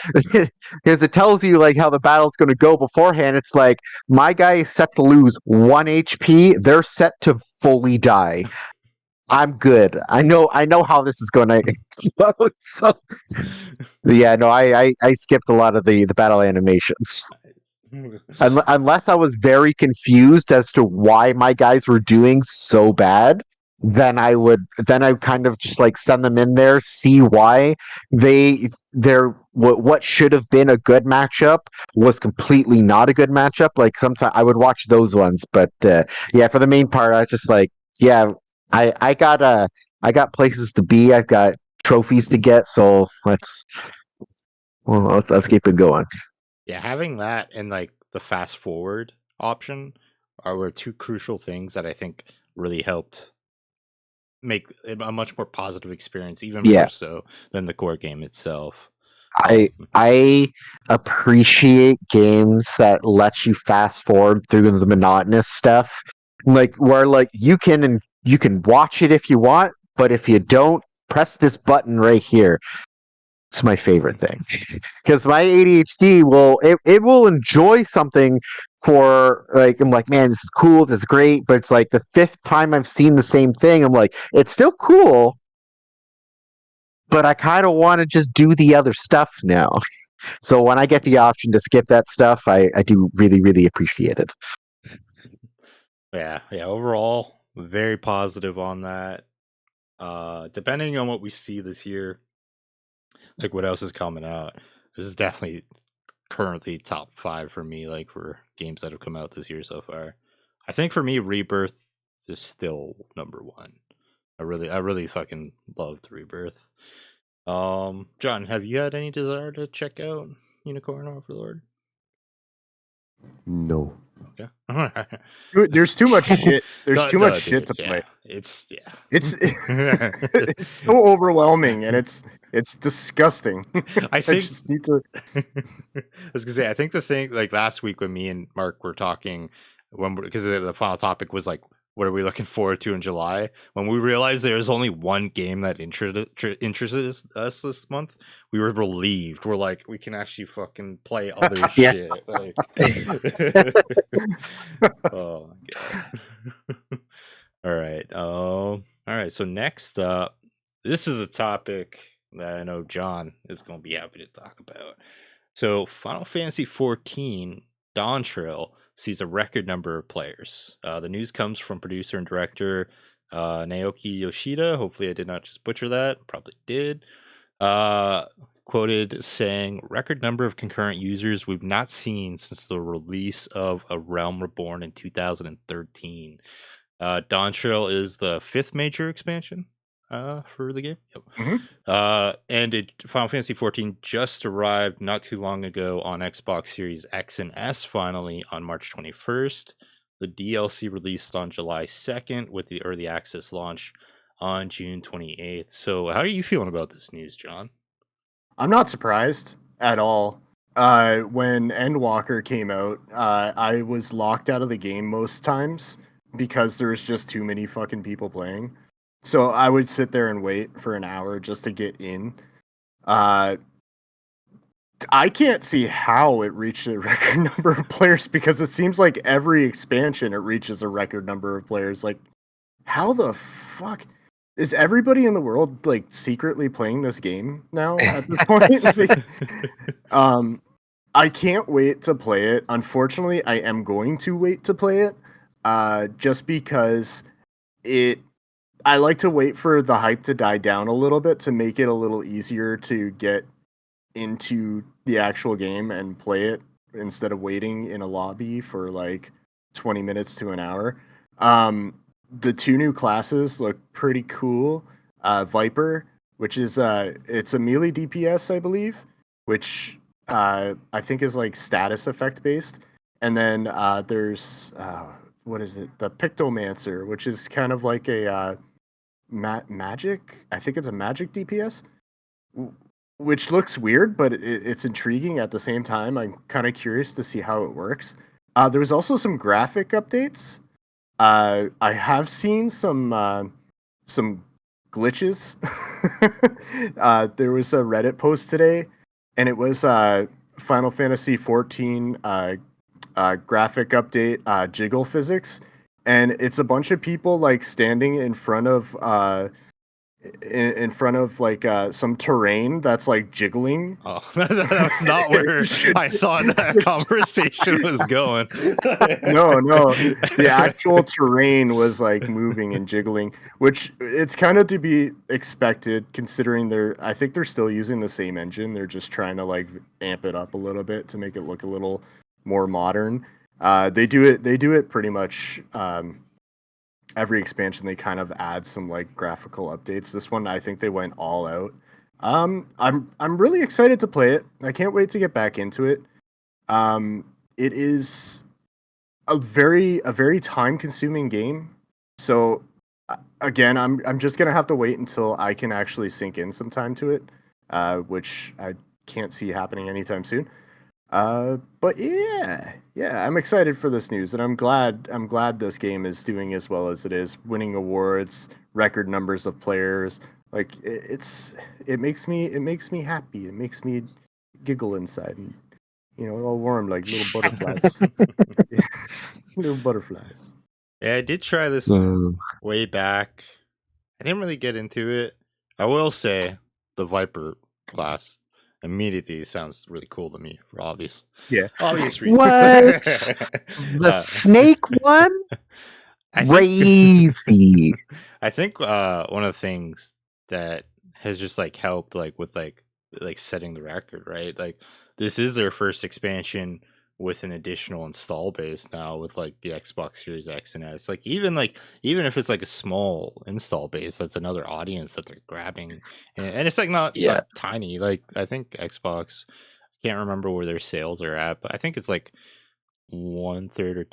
S3: it tells you like how the battle's going to go beforehand. It's like my guy is set to lose 1 HP. They're set to fully die. I'm good. I know how this is going to go. So, yeah, no, I skipped a lot of the battle animations. Unless I was very confused as to why my guys were doing so bad, then I kind of just like send them in there, see why they're what should have been a good matchup was completely not a good matchup. Like sometimes I would watch those ones, but yeah, for the main part, I was just like, yeah, I got places to be, I've got trophies to get, so let's keep it going.
S2: Yeah, having that and like the fast forward option were two crucial things that I think really helped make it a much more positive experience, even
S3: Yeah.
S2: more so than the core game itself.
S3: I appreciate games that let you fast forward through the monotonous stuff, like where like you can watch it if you want, but if you don't, press this button right here. It's my favorite thing because my ADHD it will enjoy something for like I'm like, man, this is cool, this is great, but it's like the fifth time I've seen the same thing. I'm like, it's still cool, but I kind of want to just do the other stuff now. So when I get the option to skip that stuff, I do really, really appreciate it.
S2: Yeah, overall, very positive on that. Depending on what we see this year, like what else is coming out, this is definitely currently top 5 for me, like for games that have come out this year so far. I think for me, Rebirth is still number 1. I really fucking loved Rebirth. John, have you had any desire to check out Unicorn Overlord?
S1: No.
S2: Okay.
S5: There's too much shit. There's too much shit
S2: dude,
S5: to play.
S2: It's
S5: It's it's so overwhelming and it's disgusting.
S2: I think
S5: just need to.
S2: I was gonna say, I think the thing, like last week when me and Mark were talking, because the final topic was like, what are we looking forward to in July? When we realized there was only one game that interested us this month, we were relieved. We're like, we can actually fucking play other
S3: Yeah.
S2: shit. Like, oh my god. All right. So next up, this is a topic that I know John is going to be happy to talk about. So Final Fantasy 14 Dawntrail sees a record number of players. The news comes from producer and director Naoki Yoshida. Hopefully, I did not just butcher that. Probably did. Quoted saying, record number of concurrent users we've not seen since the release of A Realm Reborn in 2013. Dawntrail is the 5th major expansion for the game. Yep. And Final Fantasy XIV just arrived not too long ago on Xbox Series X and S finally on March 21st. The DLC released on July 2nd with the early access launch on June 28th. So how are you feeling about this news, John?
S5: I'm not surprised at all. When Endwalker came out, I was locked out of the game most times because there's just too many fucking people playing. So I would sit there and wait for an hour just to get in. I can't see how it reached a record number of players because it seems like every expansion it reaches a record number of players. Like, how the fuck is everybody in the world like secretly playing this game now at this point? I can't wait to play it. Unfortunately, I am going to wait to play it, just because I like to wait for the hype to die down a little bit to make it a little easier to get into the actual game and play it instead of waiting in a lobby for like 20 minutes to an hour. The 2 new classes look pretty cool. Viper, which is it's a melee DPS, I believe, which I think is like status effect based. And then there's what is it? The Pictomancer, which is kind of like a magic. I think it's a magic DPS, which looks weird, but it's intriguing at the same time. I'm kind of curious to see how it works. There was also some graphic updates. I have seen some glitches. There was a Reddit post today, and it was Final Fantasy XIV graphic update, jiggle physics, and it's a bunch of people like standing in front of like some terrain that's like jiggling.
S2: Oh, that's not where I thought that conversation was going.
S5: No, the actual terrain was like moving and jiggling, which it's kind of to be expected considering I think they're still using the same engine. They're just trying to like amp it up a little bit to make it look a little more modern. They do it pretty much every expansion. They kind of add some like graphical updates. This one, I think they went all out. I'm really excited to play it. I can't wait to get back into it. It is a very time consuming game. So again, I'm just gonna have to wait until I can actually sink in some time to it, which I can't see happening anytime soon. But yeah, I'm excited for this news, and I'm glad this game is doing as well as it is, winning awards, record numbers of players. Like it makes me happy. It makes me giggle inside, and all warm like little butterflies. Little butterflies.
S2: Yeah, I did try this way back. I didn't really get into it. I will say the Viper class immediately sounds really cool to me for obvious reasons.
S3: What? The snake one? Crazy.
S2: I think one of the things that has just like helped like with like setting the record, right? Like this is their first expansion with an additional install base now with like the Xbox Series X and S. Like even if it's like a small install base, that's another audience that they're grabbing, and it's like not tiny. Like I think Xbox, I can't remember where their sales are at, but I think it's like 1/3 or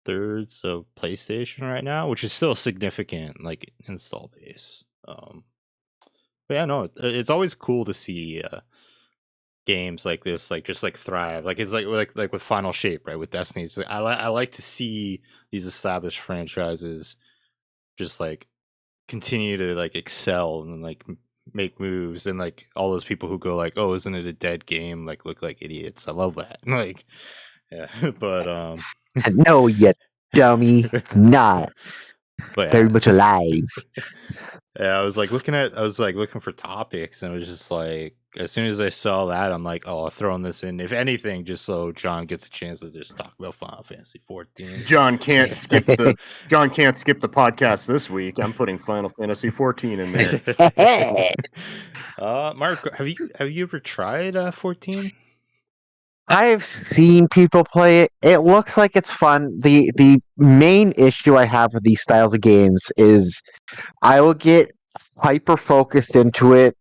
S2: 2/3 of PlayStation right now, which is still significant like install base. But yeah, no, it's always cool to see games like this like just like thrive. Like it's like with Final Shape, right, with Destiny. It's like, I like to see these established franchises just like continue to like excel and like make moves, and like all those people who go like, oh, isn't it a dead game, like look like idiots. I love that. Like yeah. But
S3: no, you dummy. It's not.
S2: But
S3: Very much alive.
S2: yeah, I was looking for topics, and it was just like, as soon as I saw that, I'm like, oh, I'll throw in this in, if anything, just so John gets a chance to just talk about Final Fantasy 14.
S5: John can't skip the podcast this week. I'm putting Final Fantasy 14 in there.
S2: Mark, have you ever tried 14?
S3: I've seen people play it. It looks like it's fun. The main issue I have with these styles of games is I will get hyper focused into it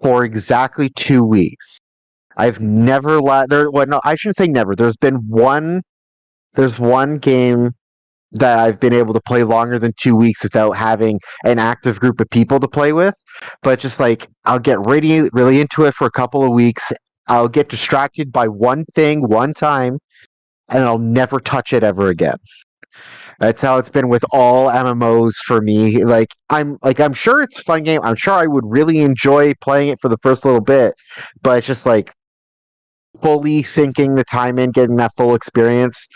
S3: for exactly 2 weeks. I've never there. Well, no, I shouldn't say never. There's one game that I've been able to play longer than 2 weeks without having an active group of people to play with. But just like I'll get really into it for a couple of weeks. I'll get distracted by one thing one time, and I'll never touch it ever again. That's how it's been with all MMOs for me. I'm sure it's a fun game. I'm sure I would really enjoy playing it for the first little bit, but it's just like fully sinking the time in, getting that full experience.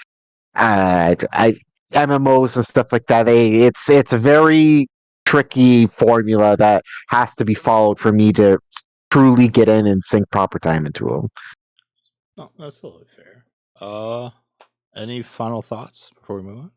S3: I MMOs and stuff like that. It's a very tricky formula that has to be followed for me to truly get in and sink proper time into them.
S2: No, that's totally fair. Any final thoughts before we move on?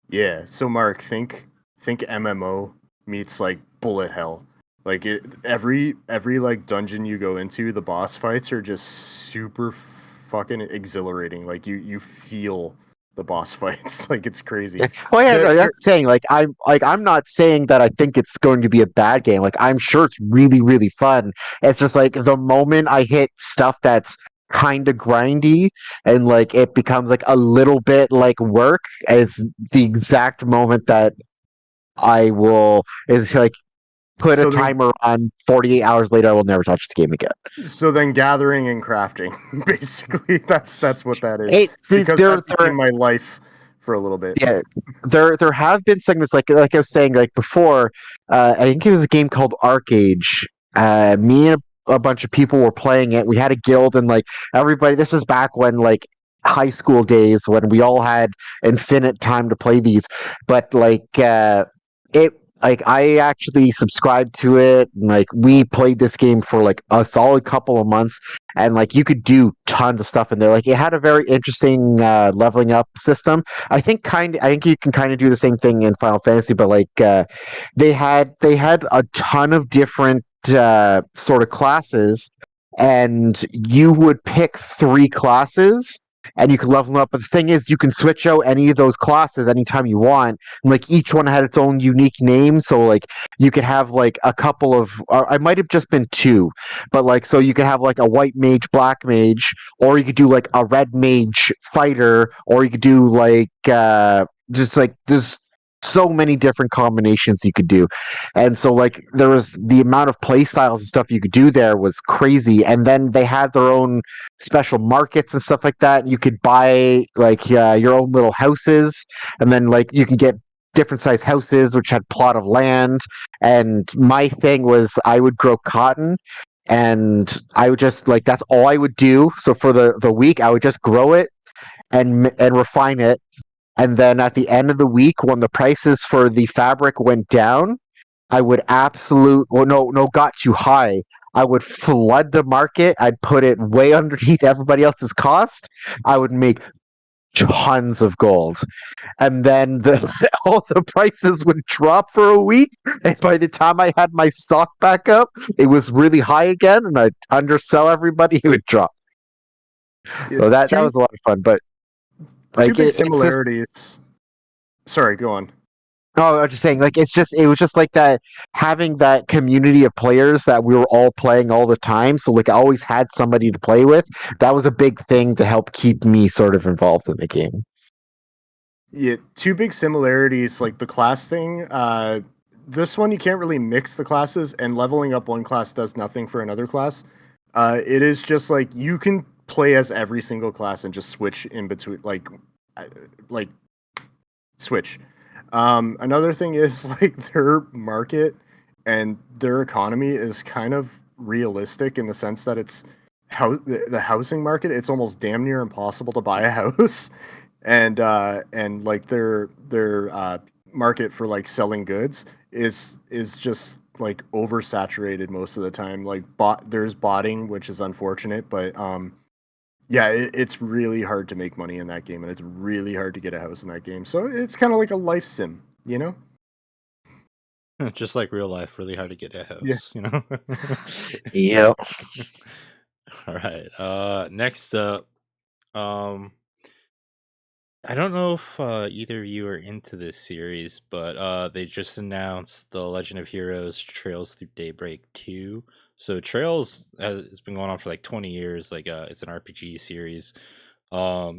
S5: Yeah. So Mark, think MMO meets like bullet hell. Like every like dungeon you go into, the boss fights are just super fucking exhilarating. Like you feel the boss fights. Like it's crazy.
S3: Oh yeah, that's saying I'm not saying that I think it's going to be a bad game. Like I'm sure it's really really fun. It's just like the moment I hit stuff that's kind of grindy and like it becomes like a little bit like work, it's the exact moment that I will is like put a
S5: So then,
S3: timer on 48 hours later. I will never touch the game again.
S5: so then gathering and crafting, basically, that's what that is.
S3: It
S5: Because
S3: there
S5: that became my life for a little bit.
S3: yeah, there have been segments like I was saying like before. I think it was a game called Arcage. Me and a bunch of people were playing it. We had a guild and like everybody. This is back when like high school days when we all had infinite time to play these. But it like I actually subscribed to it. And, like we played this game for like a solid couple of months, and like you could do tons of stuff in there. Like it had a very interesting leveling up system. I think you can kind of do the same thing in Final Fantasy, but they had a ton of different sort of classes, and you would pick 3 classes. And you can level them up, but the thing is, you can switch out any of those classes anytime you want. And, like each one had its own unique name, so like you could have like a couple of. I might have just been 2, but like so you could have like a white mage, black mage, or you could do like a red mage fighter, or you could do like just like there's so many different combinations you could do. And so like there was the amount of play styles and stuff you could do there was crazy. And then they had their own special markets and stuff like that. You could buy like your own little houses, and then like you can get different size houses which had plot of land. And my thing was I would grow cotton, and I would just like that's all I would do. So for the week I would just grow it and refine it. And then at the end of the week, when the prices for the fabric went down, I would got too high. I would flood the market. I'd put it way underneath everybody else's cost. I would make tons of gold. And then all the prices would drop for a week. And by the time I had my stock back up, it was really high again. And I'd undersell everybody. It would drop. So that was a lot of fun. But
S5: two big similarities. Sorry, go on.
S3: No, I was just saying, like it was just like that having that community of players that we were all playing all the time. So like I always had somebody to play with. That was a big thing to help keep me sort of involved in the game.
S5: Yeah, two big similarities, like the class thing. This one you can't really mix the classes, and leveling up one class does nothing for another class. It is just like you can play as every single class and just switch in between, like switch. Another thing is like their market and their economy is kind of realistic in the sense that it's the housing market. It's almost damn near impossible to buy a house, and like their market for like selling goods is just like oversaturated most of the time. Like there's botting, which is unfortunate, but yeah, it's really hard to make money in that game, and it's really hard to get a house in that game. So it's kind of like a life sim, you know?
S2: Just like real life, really hard to get a
S5: Yeah.
S2: house, you know?
S3: Yep.
S2: All right. Next up, um, I don't know if either of you are into this series, but they just announced the Legend of Heroes Trails Through Daybreak 2. So Trails has been going on for like 20 years. Like it's an RPG series.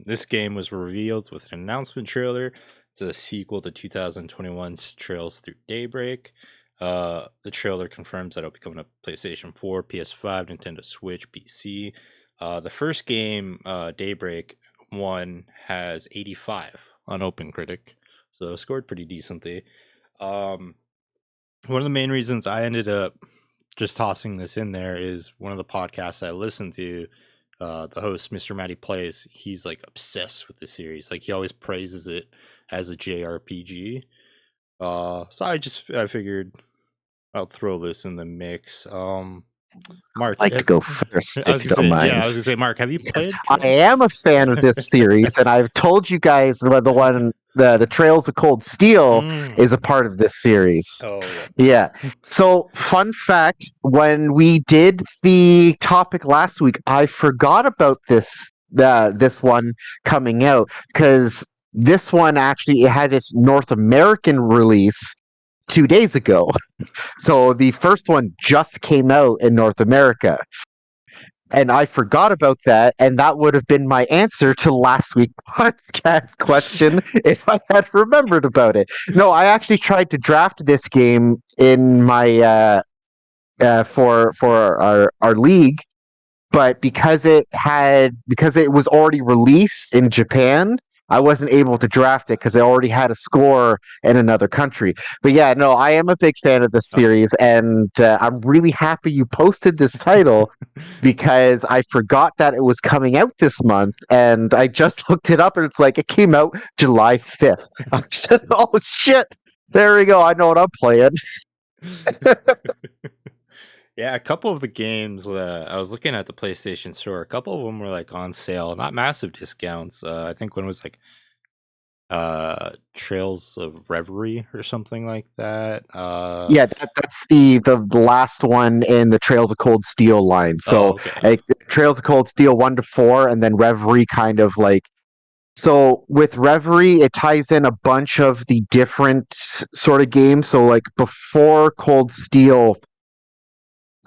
S2: This game was revealed with an announcement trailer. It's a sequel to 2021's Trails Through Daybreak. The trailer confirms that it'll be coming to PlayStation 4, PS5, Nintendo Switch, PC. The first game, Daybreak 1, has 85 on OpenCritic, so it scored pretty decently. One of the main reasons I ended up just tossing this in there is one of the podcasts I listen to. The host, Mr. Matty Plays, he's like obsessed with the series. Like he always praises it as a JRPG. So I figured I'll throw this in the mix. Mark,
S3: I'd like to go first,
S2: I was
S3: if you
S2: gonna
S3: don't
S2: say,
S3: mind.
S2: yeah, I was gonna say, Mark, have you played?
S3: I am a fan of this series, and I've told you guys the Trails of Cold Steel is a part of this series.
S2: Oh yeah.
S3: Yeah. So, fun fact: when we did the topic last week, I forgot about this one coming out because this one actually it had its North American release 2 days ago. So the first one just came out in North America. And I forgot about that, and that would have been my answer to last week's podcast question if I had remembered about it. No, I actually tried to draft this game in my for our league, but because it was already released in Japan, I wasn't able to draft it because I already had a score in another country. But yeah, no, I am a big fan of this series, and I'm really happy you posted this title because I forgot that it was coming out this month, and I just looked it up, and it's like it came out July 5th. I said, "Oh shit, there we go. I know what I'm playing."
S2: Yeah, a couple of the games I was looking at the PlayStation Store. A couple of them were like on sale, not massive discounts. I think one was like Trails of Reverie or something like that.
S3: Yeah, that's the last one in the Trails of Cold Steel line. So
S2: okay.
S3: Trails of Cold Steel 1 to 4, and then Reverie kind of like. So with Reverie, it ties in a bunch of the different sort of games. So like before Cold Steel,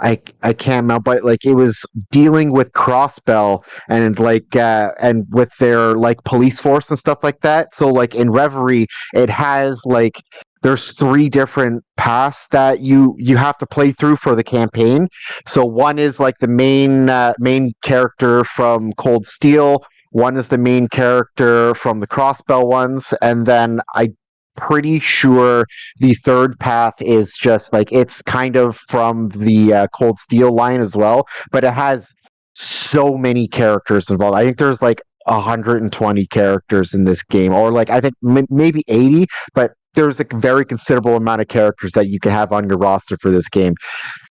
S3: I can't remember, but like it was dealing with Crossbell and like and with their like police force and stuff like that. So like in Reverie, it has like there's 3 different paths that you have to play through for the campaign. So one is like the main character from Cold Steel. One is the main character from the Crossbell ones, and then I pretty sure the third path is just like it's kind of from the Cold Steel line as well, but it has so many characters involved. I think there's like 120 characters in this game, or like I think maybe 80, but there's a very considerable amount of characters that you can have on your roster for this game.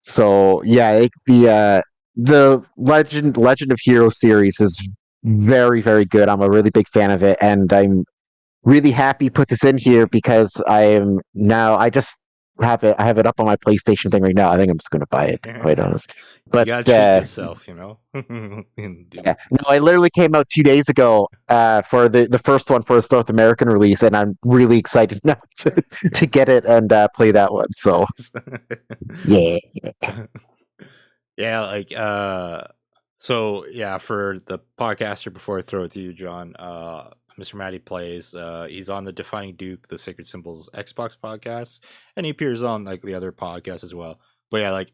S3: So yeah, the Legend of Heroes series is very, very good. I'm a really big fan of it, and I'm really happy you put this in here because I just have it. I have it up on my PlayStation thing right now. I think I'm just going to buy it. Quite honest,
S2: You
S3: but
S2: gotta treat yourself, you know.
S3: yeah, no, I literally came out 2 days ago for the first one for its North American release, and I'm really excited now to get it and play that one. So yeah,
S2: Yeah, like so yeah, for the podcaster before I throw it to you, John, Mr. Matty Plays, he's on the Defying Duke, the Sacred Symbols Xbox podcast, and he appears on like the other podcasts as well. But yeah, like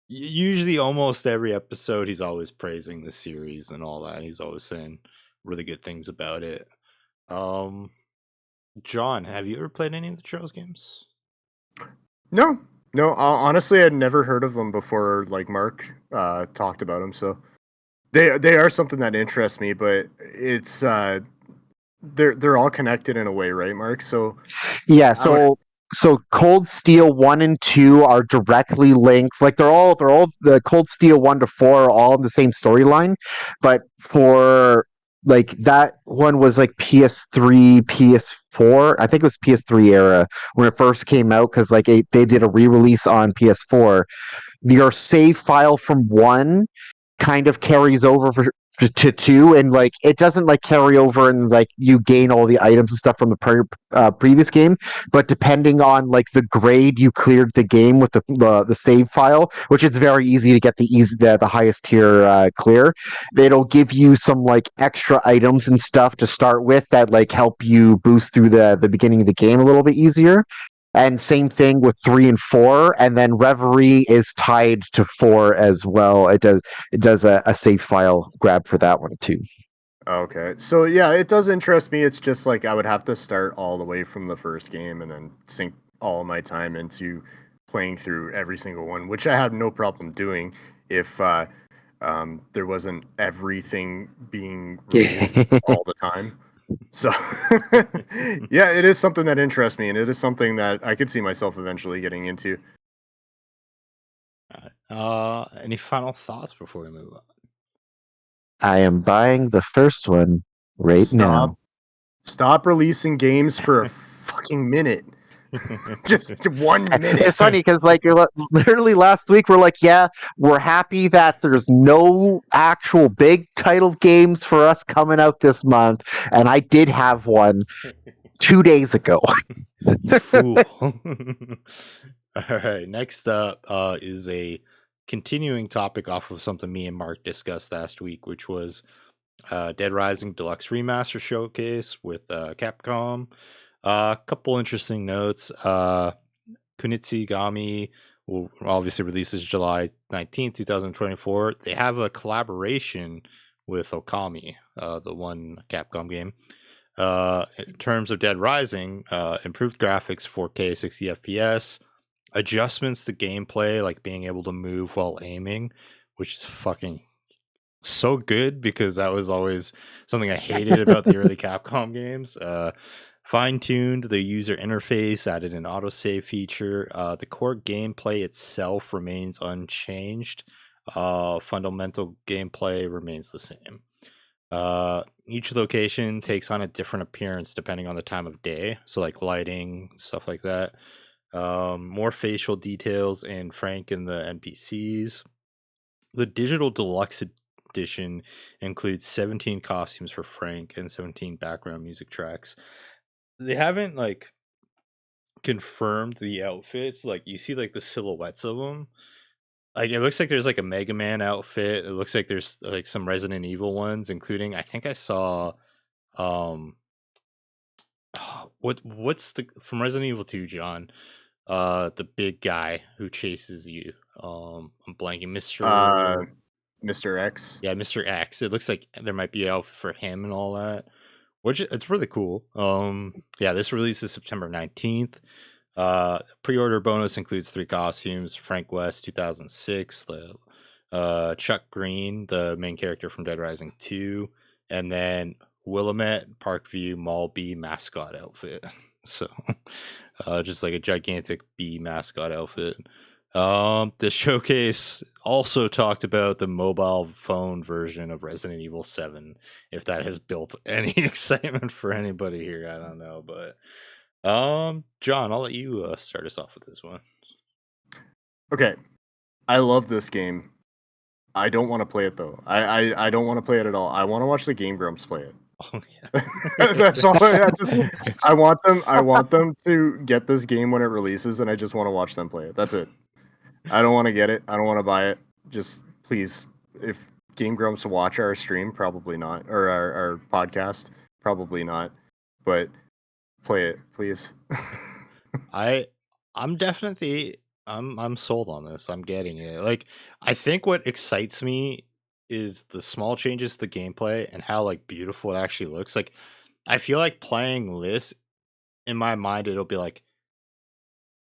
S2: usually almost every episode he's always praising the series and all that. He's always saying really good things about it. Um John, have you ever played any of the Trails games?
S5: No, no. Honestly, I'd never heard of them before. Like Mark talked about them, so they are something that interests me. But it's they're all connected in a way, right, Mark? So
S3: Yeah,
S5: I would.
S3: so Cold Steel 1 and 2 are directly linked. Like they're all the Cold Steel 1 to 4 are all in the same storyline, but for like that one was like PS3, PS4. I think it was PS3 era when it first came out because like they did a re-release on PS4. Your save file from 1 kind of carries over to 2, and like it doesn't like carry over and like you gain all the items and stuff from the previous game, but depending on like the grade you cleared the game with the save file, which it's very easy to get the highest tier clear, it'll give you some like extra items and stuff to start with that like help you boost through the beginning of the game a little bit easier. And same thing with 3 and 4, and then Reverie is tied to 4 as well. It does a save file grab for that one too.
S5: Okay. So yeah, it does interest me. It's just like I would have to start all the way from the first game and then sink all my time into playing through every single one, which I have no problem doing if there wasn't everything being released all the time. So yeah, it is something that interests me, and it is something that I could see myself eventually getting into.
S2: Any final thoughts before we move on?
S3: I am buying the first one right now.
S5: Stop releasing games for a fucking minute. Just 1 minute.
S3: It's funny because like literally last week we're like, yeah, we're happy that there's no actual big title games for us coming out this month, and I did have one 2 days ago.
S2: You fool. All right, next up is a continuing topic off of something me and Mark discussed last week, which was Dead Rising Deluxe Remaster Showcase with Capcom. A couple interesting notes. Kunitsu will obviously releases July 19th, 2024. They have a collaboration with Okami, the one Capcom game. In terms of Dead Rising, improved graphics, 4K, 60 FPS, adjustments to gameplay, like being able to move while aiming, which is fucking so good because that was always something I hated about the early Capcom games. Fine-tuned the user interface, added an autosave feature. The core gameplay itself remains unchanged. Fundamental gameplay remains the same. Each location takes on a different appearance depending on the time of day, so like lighting, stuff like that. More facial details in Frank and the NPCs. The digital deluxe edition includes 17 costumes for Frank and 17 background music tracks. They haven't like confirmed the outfits. Like you see like the silhouettes of them. Like it looks like there's like a Mega Man outfit. It looks like there's like some Resident Evil ones, including I think I saw um what's the from Resident Evil 2, John? The big guy who chases you. I'm blanking.
S5: Mr. X.
S2: Yeah, Mr. X. It looks like there might be an outfit for him and all that. Which it's really cool. Yeah, this releases September 19th. Pre-order bonus includes 3 costumes: Frank West 2006, the Chuck Green, the main character from Dead Rising 2, and then Willamette Parkview Mall Bee mascot outfit. So just like a gigantic bee mascot outfit. The showcase also talked about the mobile phone version of Resident Evil 7. If that has built any excitement for anybody here, I don't know, but John, I'll let you start us off with this one.
S5: Okay, I love this game. I don't want to play it though. I don't want to play it at all. I want to watch the Game Grumps play it.
S2: Oh yeah.
S5: That's all. I want them. I want them to get this game when it releases, and I just want to watch them play it. That's it. I don't want to get it. I don't want to buy it. Just please, if Game Grumps watch our stream, probably not, or our podcast, probably not. But play it, please.
S2: I'm definitely I'm sold on this. I'm getting it. Like I think what excites me is the small changes to the gameplay and how like beautiful it actually looks. Like I feel like playing this in my mind it'll be like,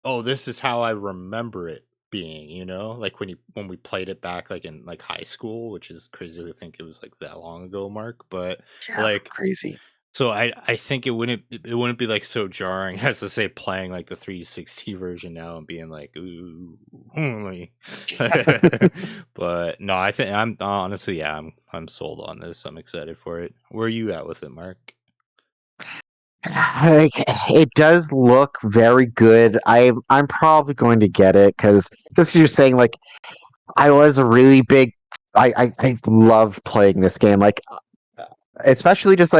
S2: "Oh, this is how I remember it being," you know? Like when we played it back like in like high school, which is crazy to think it was like that long ago, Mark, but
S3: Yeah,
S2: like
S3: crazy.
S2: So I think it wouldn't be like so jarring as to say playing like the 360 version now and being like ooh. But no, I think I'm honestly I'm sold on this. I'm excited for it. Where are you at with it, Mark?
S3: Like, it does look very good. I'm probably going to get it because you're saying like I was a really big. I love playing this game. Like especially just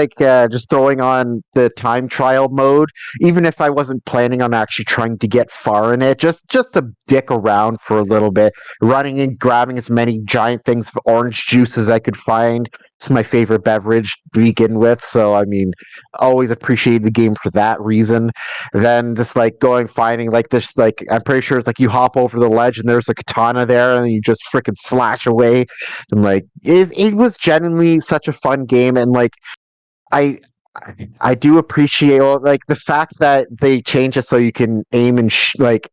S3: throwing on the time trial mode, even if I wasn't planning on actually trying to get far in it, just to dick around for a little bit, running and grabbing as many giant things of orange juice as I could find. It's my favorite beverage to begin with, so I mean, always appreciated the game for that reason. Then just like going finding like this, like I'm pretty sure it's like you hop over the ledge and there's a katana there and you just freaking slash away, and like it was genuinely such a fun game. And like I I do appreciate like the fact that they change it so you can aim and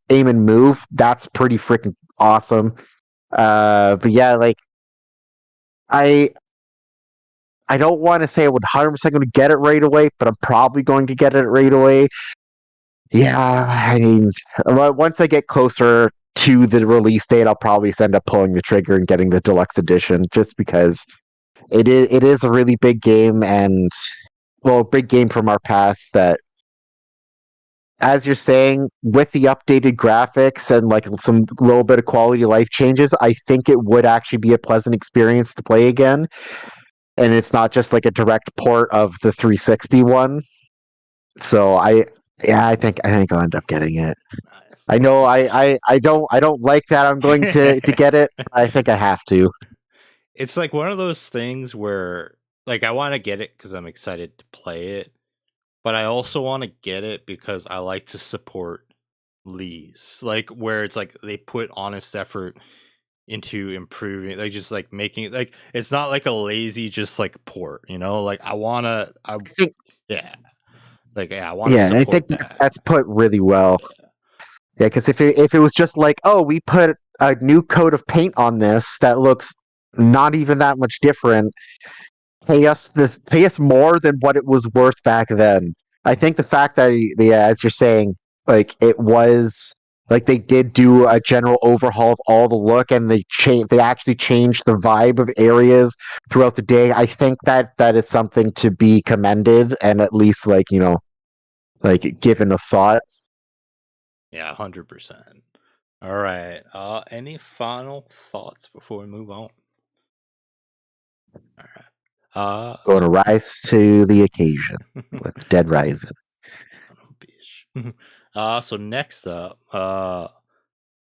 S3: aim and move. That's pretty freaking awesome. But yeah, like I I don't want to say I would 100% going to get it right away, but I'm probably going to get it right away. Yeah, I mean, once I get closer to the release date, I'll probably end up pulling the trigger and getting the deluxe edition, just because it is a really big game, and well, big game from our past that, as you're saying, with the updated graphics and like some little bit of quality of life changes, I think it would actually be a pleasant experience to play again. And it's not just like a direct port of the 360 one. So yeah, I think I'll end up getting it.
S2: Nice.
S3: I know I don't like that I'm going to get it. But I think I have to.
S2: It's like one of those things where like I want to get it because I'm excited to play it, but I also want to get it because I like to support Lee's. Like where it's like they put honest effort into improving, like just like making it like it's not like a lazy just like port, you know? Like I
S3: I think
S2: yeah. Like yeah, I want to
S3: yeah, I
S2: support
S3: think
S2: that.
S3: that's put really well. Yeah, because if it was just like, oh, we put a new coat of paint on this that looks not even that much different, pay us more than what it was worth back then. I think the fact that as you're saying, like it was like they did do a general overhaul of all the look, and they actually changed the vibe of areas throughout the day. I think that is something to be commended, and at least like like given a thought.
S2: Yeah, 100%. All right. Any final thoughts before we move on? All right.
S3: Going to rise to the occasion with Dead Rising.
S2: So next up,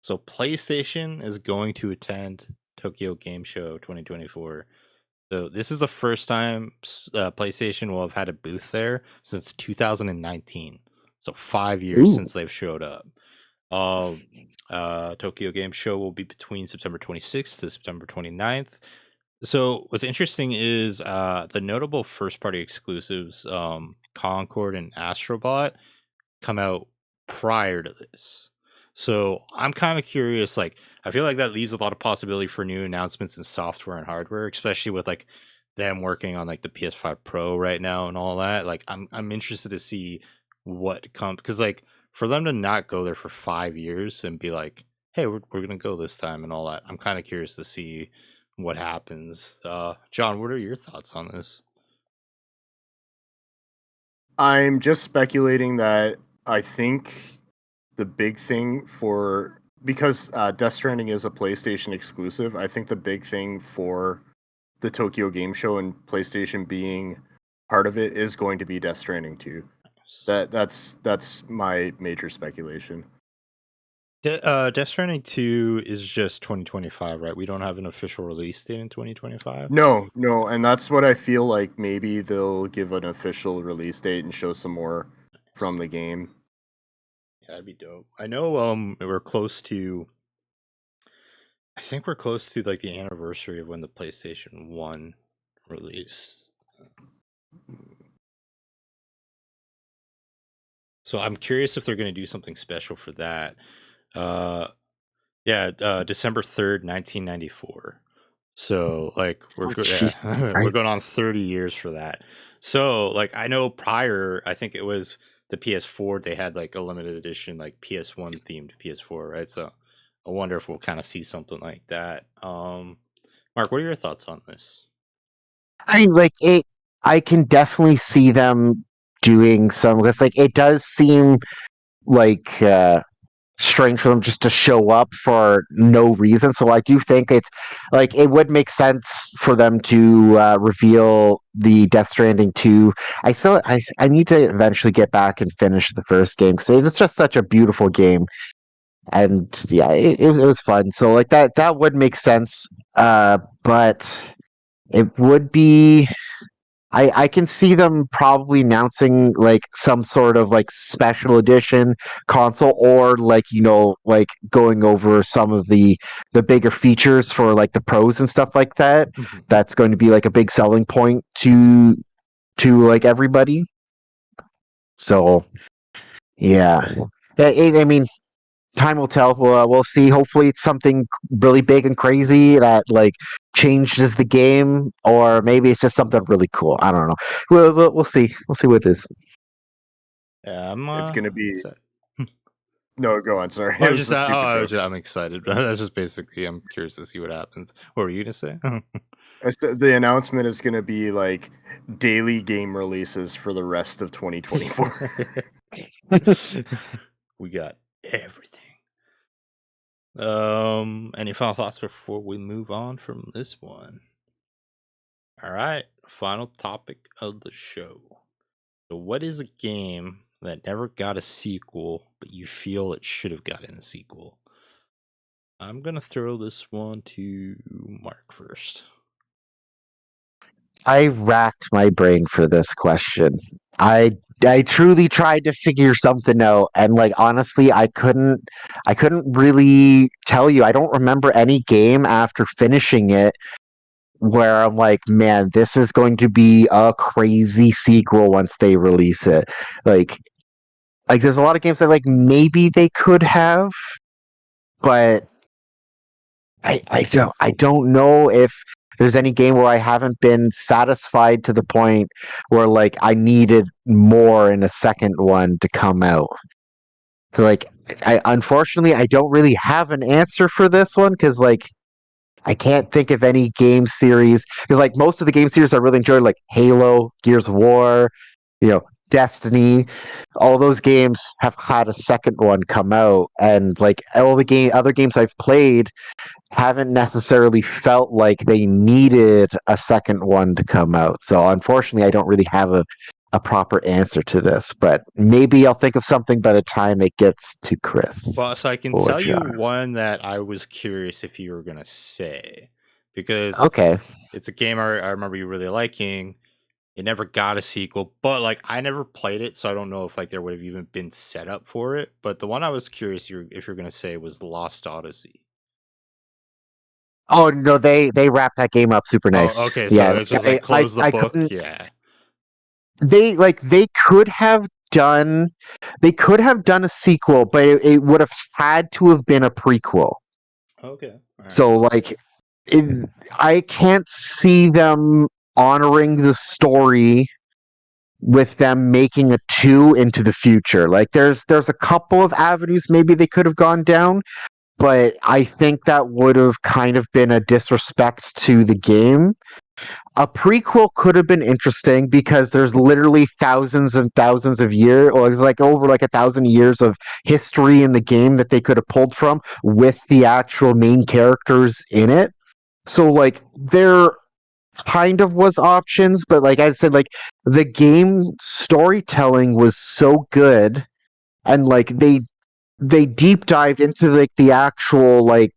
S2: so PlayStation is going to attend Tokyo Game Show 2024. So this is the first time PlayStation will have had a booth there since 2019. So 5 years
S3: Ooh.
S2: since they've showed up. Tokyo Game Show will be between September 26th to September 29th. So what's interesting is the notable first party exclusives, Concord and Astrobot, come out prior to this. So I'm kind of curious, like I feel like that leaves a lot of possibility for new announcements in software and hardware, especially with like them working on like the PS5 Pro right now and all that. Like I'm interested to see what comes, because like for them to not go there for 5 years and be like, hey, we're gonna go this time and all that. I'm kind of curious to see what happens. John, what are your thoughts on this?
S5: I'm just speculating that I think the big thing for, because Death Stranding is a PlayStation exclusive, I think the big thing for the Tokyo Game Show and PlayStation being part of it is going to be Death Stranding 2. That's my major speculation.
S2: Death Stranding 2 is just 2025, right? We don't have an official release date in 2025.
S5: No, and that's what I feel like. Maybe they'll give an official release date and show some more from the game.
S2: Yeah, that'd be dope. I know we're close to, I think we're close to like the anniversary of when the PlayStation 1 release. So I'm curious if they're going to do something special for that. Yeah, December 3rd, 1994. So like
S3: Oh, Jesus
S2: we're
S3: Christ.
S2: going on 30 years for that. So like I know prior, I think it was the PS4. They had like a limited edition, like PS1 themed PS4, right? So I wonder if we'll kind of see something like that. Mark, what are your thoughts on this?
S3: I mean, like it. I can definitely see them doing some. Because like it does seem like strange for them just to show up for no reason. So I do think it's like it would make sense for them to reveal the Death Stranding 2. I need to eventually get back and finish the first game because it was just such a beautiful game. And yeah, it was fun. So like that would make sense. But it would be I can see them probably announcing like some sort of like special edition console or like like going over some of the bigger features for like the pros and stuff like that. That's going to be like a big selling point to like everybody. So yeah, I mean, time will tell. We'll see. Hopefully, it's something really big and crazy that like changes the game, or maybe it's just something really cool. I don't know. We'll see. We'll see what it is.
S2: Yeah,
S5: It's gonna be
S2: excited.
S5: no. Go on. Sorry,
S2: I
S5: it
S2: was
S5: was
S2: just,
S5: a stupid joke.
S2: I'm excited. That's just basically, I'm curious to see what happens. What were you gonna say?
S5: The announcement is gonna be like daily game releases for the rest of 2024.
S2: We got everything. Any final thoughts before we move on from this one? All right, final topic of the show. So, what is a game that never got a sequel, but you feel it should have gotten a sequel? I'm gonna throw this one to Mark first.
S3: I racked my brain for this question. I truly tried to figure something out, and like honestly, I couldn't really tell you. I don't remember any game after finishing it where I'm like, man, this is going to be a crazy sequel once they release it. Like there's a lot of games that like maybe they could have, but I don't know if there's any game where I haven't been satisfied to the point where like I needed more in a second one to come out. So, like I unfortunately I don't really have an answer for this one because like I can't think of any game series because like most of the game series I really enjoyed like Halo, Gears of War, Destiny, all those games have had a second one come out, and like all the other games I've played haven't necessarily felt like they needed a second one to come out. So unfortunately, I don't really have a proper answer to this, but maybe I'll think of something by the time it gets to Chris.
S2: Well, so I can
S3: or
S2: tell you
S3: John.
S2: one that I was curious if you were gonna say, because
S3: Okay.
S2: it's a game I remember you really liking. It never got a sequel, but like I never played it, so I don't know if like there would have even been set up for it. But the one I was curious if you're gonna say was Lost Odyssey.
S3: Oh no, they wrapped that game up super nice.
S2: Oh, okay, so
S3: Yeah,
S2: it's just
S3: I
S2: like close the
S3: I
S2: book.
S3: couldn't.
S2: Yeah.
S3: They could have done a sequel, but it would have had to have been a prequel.
S2: Okay. All right.
S3: So like I can't see them honoring the story with them making a 2 into the future. Like there's a couple of avenues maybe they could have gone down, but I think that would have kind of been a disrespect to the game. A prequel could have been interesting because there's literally thousands and thousands of years, or it's like over like 1,000 years of history in the game that they could have pulled from with the actual main characters in it. So like there kind of was options, but like I said, like the game storytelling was so good, and like they deep dived into like the actual like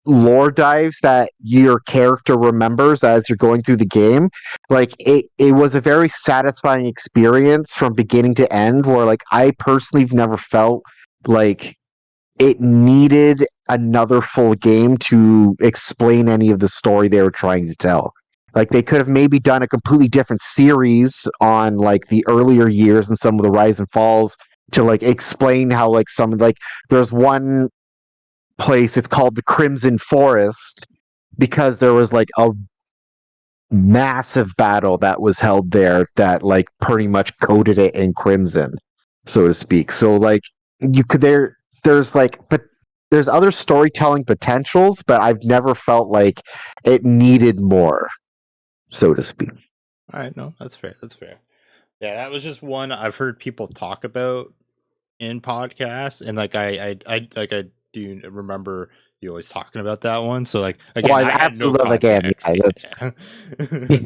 S3: lore dives that your character remembers as you're going through the game. Like it was a very satisfying experience from beginning to end, where like I personally have never felt like it needed another full game to explain any of the story they were trying to tell. Like they could have maybe done a completely different series on like the earlier years and some of the rise and falls to like explain how like there's one place, it's called the Crimson Forest, because there was like a massive battle that was held there that like pretty much coated it in crimson, so to speak. So like you could there's like but there's other storytelling potentials, but I've never felt like it needed more, so to speak.
S2: All right, no, that's fair. That's fair. Yeah, that was just one I've heard people talk about in podcasts, and like I do remember you always talking about that one. So like
S3: Well,
S2: again,
S3: I
S2: I had no
S3: absolutely love the game.
S2: context.
S3: Yeah, that's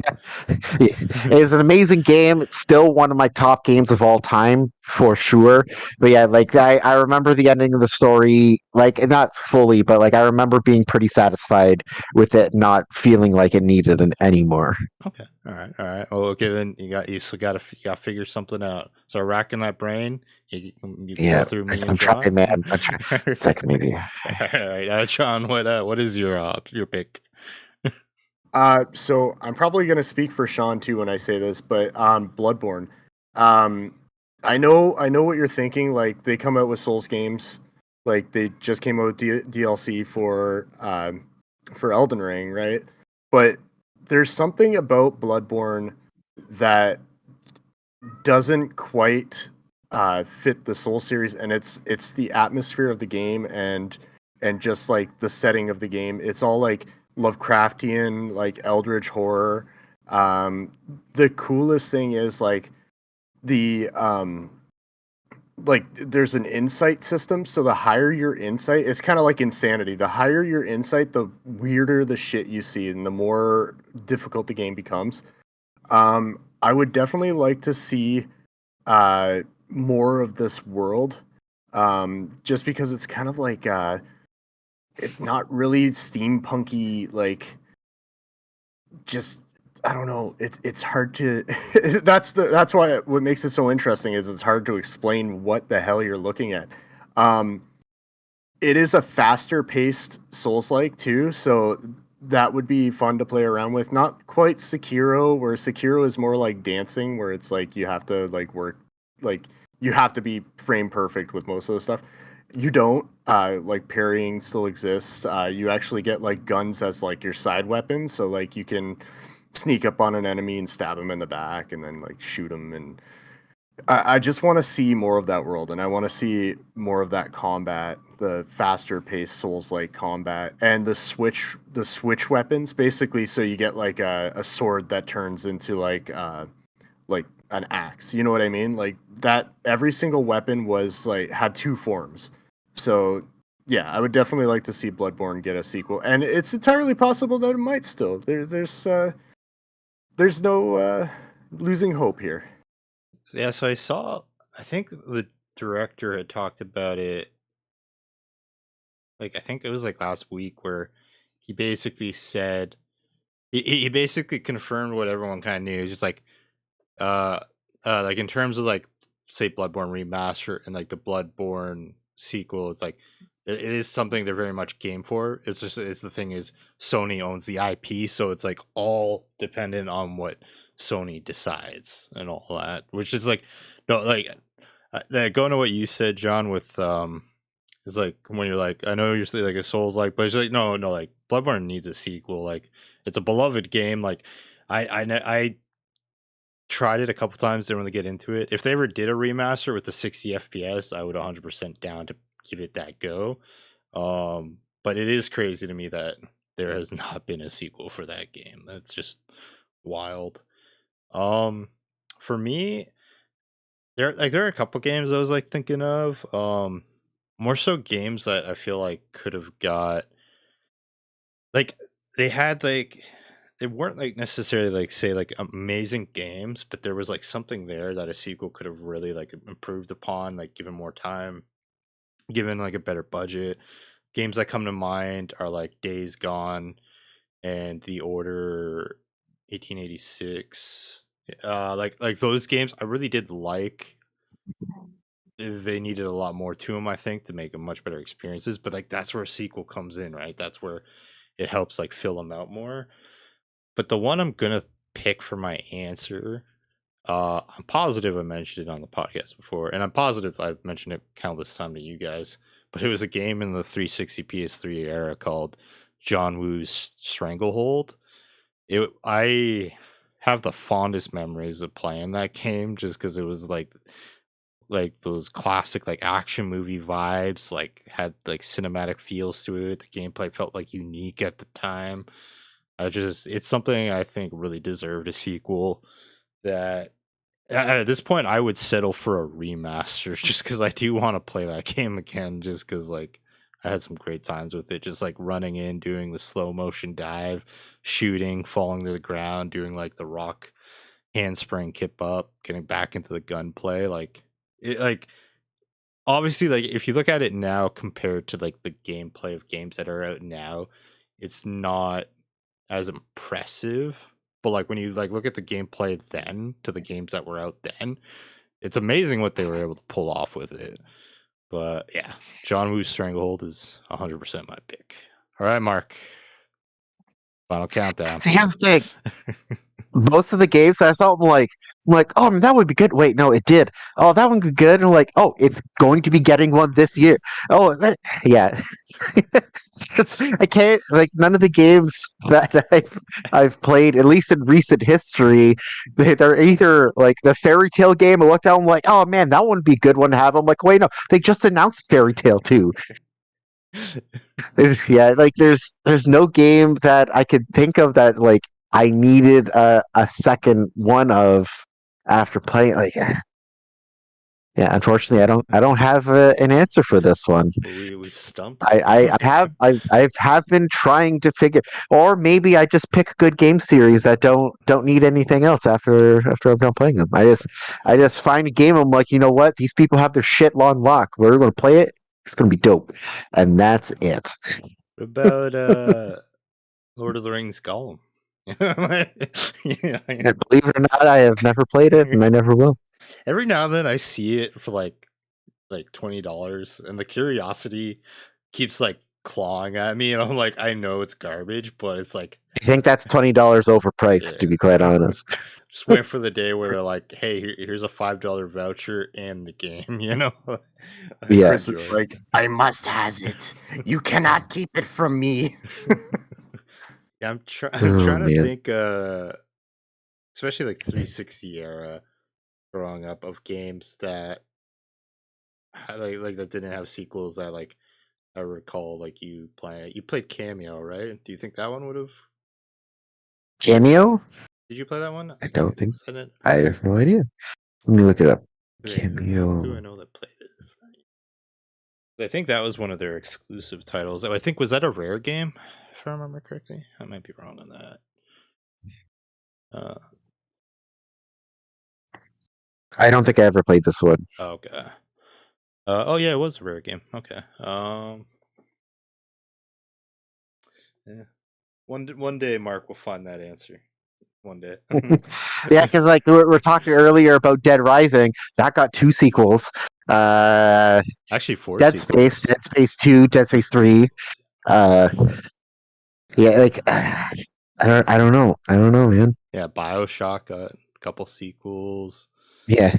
S2: Yeah.
S3: it's an amazing game. It's still one of my top games of all time for sure. But yeah, like I remember the ending of the story, like not fully, but like I remember being pretty satisfied with it, not feeling like it needed it anymore.
S2: Okay. All right. All right. Oh, okay. Then you still got to figure something out. So racking that brain. You can go
S3: Yeah,
S2: through me and
S3: I'm
S2: John.
S3: trying, man. I'm trying. It's like maybe.
S2: All right, John. What is your pick?
S5: So I'm probably gonna speak for Sean too when I say this, but Bloodborne. Um, I know what you're thinking. Like they come out with Souls games, like they just came out with DLC for Elden Ring, right? But there's something about Bloodborne that doesn't quite fit the Soul series, and it's the atmosphere of the game and just like the setting of the game. It's all like Lovecraftian, like eldritch horror. The coolest thing is the like there's an insight system. So the higher your insight, it's kind of like Insanity. The higher your insight, the weirder the shit you see, and the more difficult the game becomes. I would definitely like to see more of this world, just because it's kind of like it not really steampunky, like just I don't know. It's hard to. That's why what makes it so interesting is it's hard to explain what the hell you're looking at. Um, it is a faster paced Souls like too, so that would be fun to play around with. Not quite Sekiro, where Sekiro is more like dancing, where it's like you have to like work, like you have to be frame perfect with most of the stuff. You don't. Like parrying still exists. You actually get like guns as like your side weapons, so like you can sneak up on an enemy and stab him in the back, and then like shoot him. And I just want to see more of that world, and I want to see more of that combat, the faster paced Souls like combat, and the switch weapons basically. So you get like a sword that turns into like an axe. You know what I mean? Like that. Every single weapon was like had two forms. So yeah, I would definitely like to see Bloodborne get a sequel, and it's entirely possible that it might still. There's no losing hope here.
S2: Yeah. So I think the director had talked about it. Like I think it was like last week where he basically said he basically confirmed what everyone kind of knew. Just uh like in terms of like say Bloodborne remaster and like the Bloodborne sequel, it's like it is something they're very much game for. It's the thing is Sony owns the IP, so it's like all dependent on what Sony decides and all that, which is like no like going to what you said, John, with it's like when you're like, I know you're saying like a Souls like, but it's like no, like Bloodborne needs a sequel. Like it's a beloved game. Like I tried it a couple times, didn't really get into it. If they ever did a remaster with the 60 FPS, I would 100% down to give it that go. But it is crazy to me that there has not been a sequel for that game. That's just wild. Um, for me, there are a couple games I was like thinking of. More so games that I feel like could have got like they had like they weren't like necessarily like say like amazing games, but there was like something there that a sequel could have really like improved upon, like given more time, given like a better budget. Games that come to mind are like Days Gone and The Order 1886. Like those games I really did like. They needed a lot more to them, I think, to make them much better experiences. But like that's where a sequel comes in, right? That's where it helps like fill them out more. But the one I'm gonna pick for my answer, I'm positive I mentioned it on the podcast before, and I'm positive I've mentioned it countless times to you guys. But it was a game in the 360 PS3 era called John Woo's Stranglehold. I have the fondest memories of playing that game just because it was like those classic like action movie vibes, like had like cinematic feels to it. The gameplay felt like unique at the time. It's something I think really deserved a sequel. That at this point I would settle for a remaster just because I do want to play that game again. Just because like I had some great times with it, just like running in, doing the slow motion dive, shooting, falling to the ground, doing like the rock handspring kip up, getting back into the gunplay. Like obviously, like if you look at it now compared to like the gameplay of games that are out now, it's not as impressive. But like when you like look at the gameplay then to the games that were out then, it's amazing what they were able to pull off with it. But yeah, John Woo's Stranglehold is 100% my pick. All right, Mark. Final countdown.
S3: See, here's the thing. Most of the games that I saw, I'm like, oh, man, that would be good. Wait, no, it did. Oh, that one would be good. And I'm like, oh, it's going to be getting one this year. Oh, yeah. I can't like none of the games that I've played, at least in recent history, they're either like the Fairy Tale game. I looked at them like, oh man, that one would be a good one to have. I'm like, wait, no, they just announced Fairy Tale 2. Yeah, like there's no game that I could think of that like I needed a second one of after playing. Like, yeah, unfortunately, I don't have an answer for this one.
S2: We've stumped.
S3: I have been trying to figure, or maybe I just pick good game series that don't need anything else after I'm done playing them. I just find a game. I'm like, you know what? These people have their shit on lock. We're gonna play it. It's gonna be dope, and that's it.
S2: What about Lord of the Rings Gollum?
S3: And believe it or not, I have never played it, and I never will.
S2: Every now and then I see it for like $20, and the curiosity keeps like clawing at me, and I'm like, I know it's garbage, but it's like
S3: I think that's $20 overpriced, to be quite honest.
S2: just wait for the day where they're like, hey, here's a $5 voucher and the game, you know?
S3: Yeah.
S5: Chris is like, I must has it. You cannot keep it from me.
S2: Yeah, I'm trying
S3: Oh,
S2: to
S3: man.
S2: think, especially like 360 era growing up, of games that like that didn't have sequels that like I recall like you played Cameo, right? Do you think that one would have?
S3: Cameo?
S2: Did you play that one?
S3: I don't think.
S2: Was that it?
S3: I have no idea. Let me look it up.
S2: Who I
S3: Cameo.
S2: know that played it? I think that was one of their exclusive titles. I think, was that a Rare game, if I remember correctly? I might be wrong on that.
S3: I don't think I ever played this one.
S2: Okay. Oh yeah, it was a Rare game. Okay. Yeah. One day, Mark will find that answer. One day.
S3: Yeah, because like we're talking earlier about Dead Rising, that got 2 sequels.
S2: Actually, 4 sequels.
S3: Dead Space 2, Dead Space 3. Yeah, like I don't know, man.
S2: Yeah, BioShock got a couple sequels.
S3: Yeah,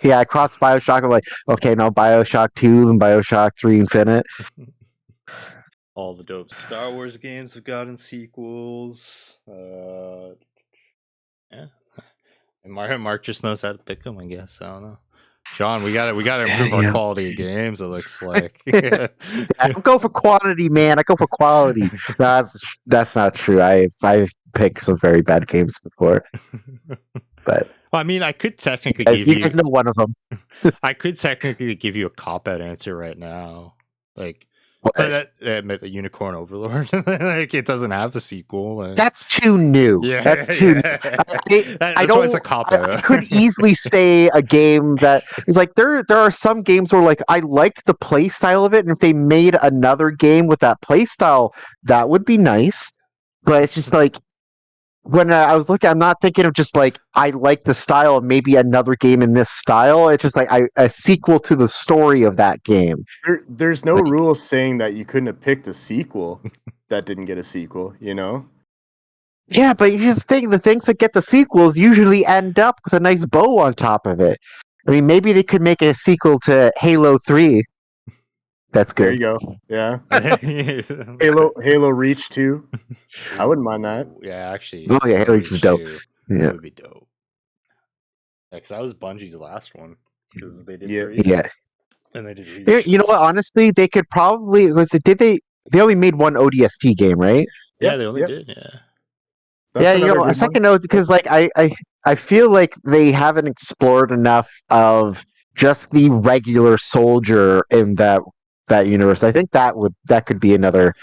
S3: yeah. I crossed BioShock. I'm like, okay, now BioShock 2 and BioShock 3 Infinite.
S2: All the dope Star Wars games have gotten sequels. Yeah, and Mark just knows how to pick them. I guess I don't know. John, we got to improve our quality of games. It looks like.
S3: I don't go for quantity, man. I go for quality. That's not true. I've picked some very bad games before, but
S2: well, I mean, I could technically
S3: give you guys know one of them.
S2: I could technically give you a cop-out answer right now, like. That the Unicorn Overlord, like it doesn't have the sequel.
S3: That's too new.
S2: Yeah,
S3: that's too. I don't.
S2: It's a cop out.
S3: I could easily say a game that is like there. There are some games where like I liked the play style of it, and if they made another game with that play style, that would be nice. But it's just like when I was looking, I'm not thinking of just like I like the style of maybe another game in this style. It's just like a sequel to the story of that game.
S5: There's no rule saying that you couldn't have picked a sequel that didn't get a sequel, you know?
S3: Yeah, but you just think the things that get the sequels usually end up with a nice bow on top of it. I mean, maybe they could make a sequel to Halo 3. That's
S5: There
S3: good.
S5: you go. Yeah.
S2: Halo,
S5: Halo Reach 2. I wouldn't mind that.
S2: Yeah, actually.
S3: Oh yeah, Halo Reach is dope.
S2: 2
S3: Yeah.
S2: would be dope. Yeah, because that was Bungie's last one. Because they did
S5: Yeah.
S2: 3.
S3: Yeah.
S2: And they did
S3: You
S2: Reach.
S3: you know what? Honestly, they could probably they only made one ODST game, right?
S2: Yeah, they only
S5: Yep.
S2: did, yeah.
S5: That's
S3: Yeah,
S5: another
S3: a
S5: good
S3: second
S5: one.
S3: note because like I feel like they haven't explored enough of just the regular soldier in that universe. I think that could be another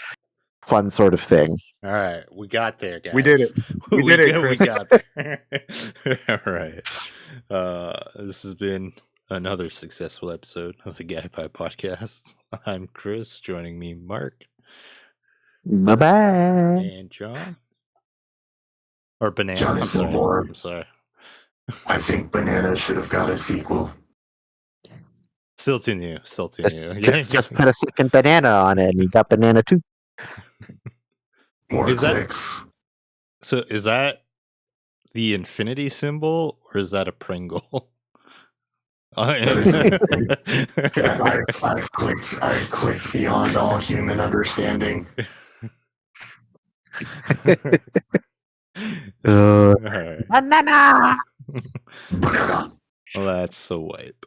S3: fun sort of thing.
S2: All right, we got there, guys.
S5: We did it. We did it,
S2: We
S5: Chris.
S2: got there. All right. This has been another successful episode of the Guy Pie Podcast. I'm Chris. Joining me, Mark
S3: Bye bye.
S2: and John. Or Banana.
S4: Jonathan Moore.
S2: I'm sorry.
S4: I think Banana should have got a sequel.
S2: Still too new.
S3: Just put a second banana on it, and you got banana too.
S4: More
S2: Is that-
S4: clicks.
S2: So is that the infinity symbol or is that a Pringle?
S4: Yeah, I've clicked beyond all human understanding.
S2: All right.
S3: Banana.
S4: Banana.
S2: Well, that's a wipe.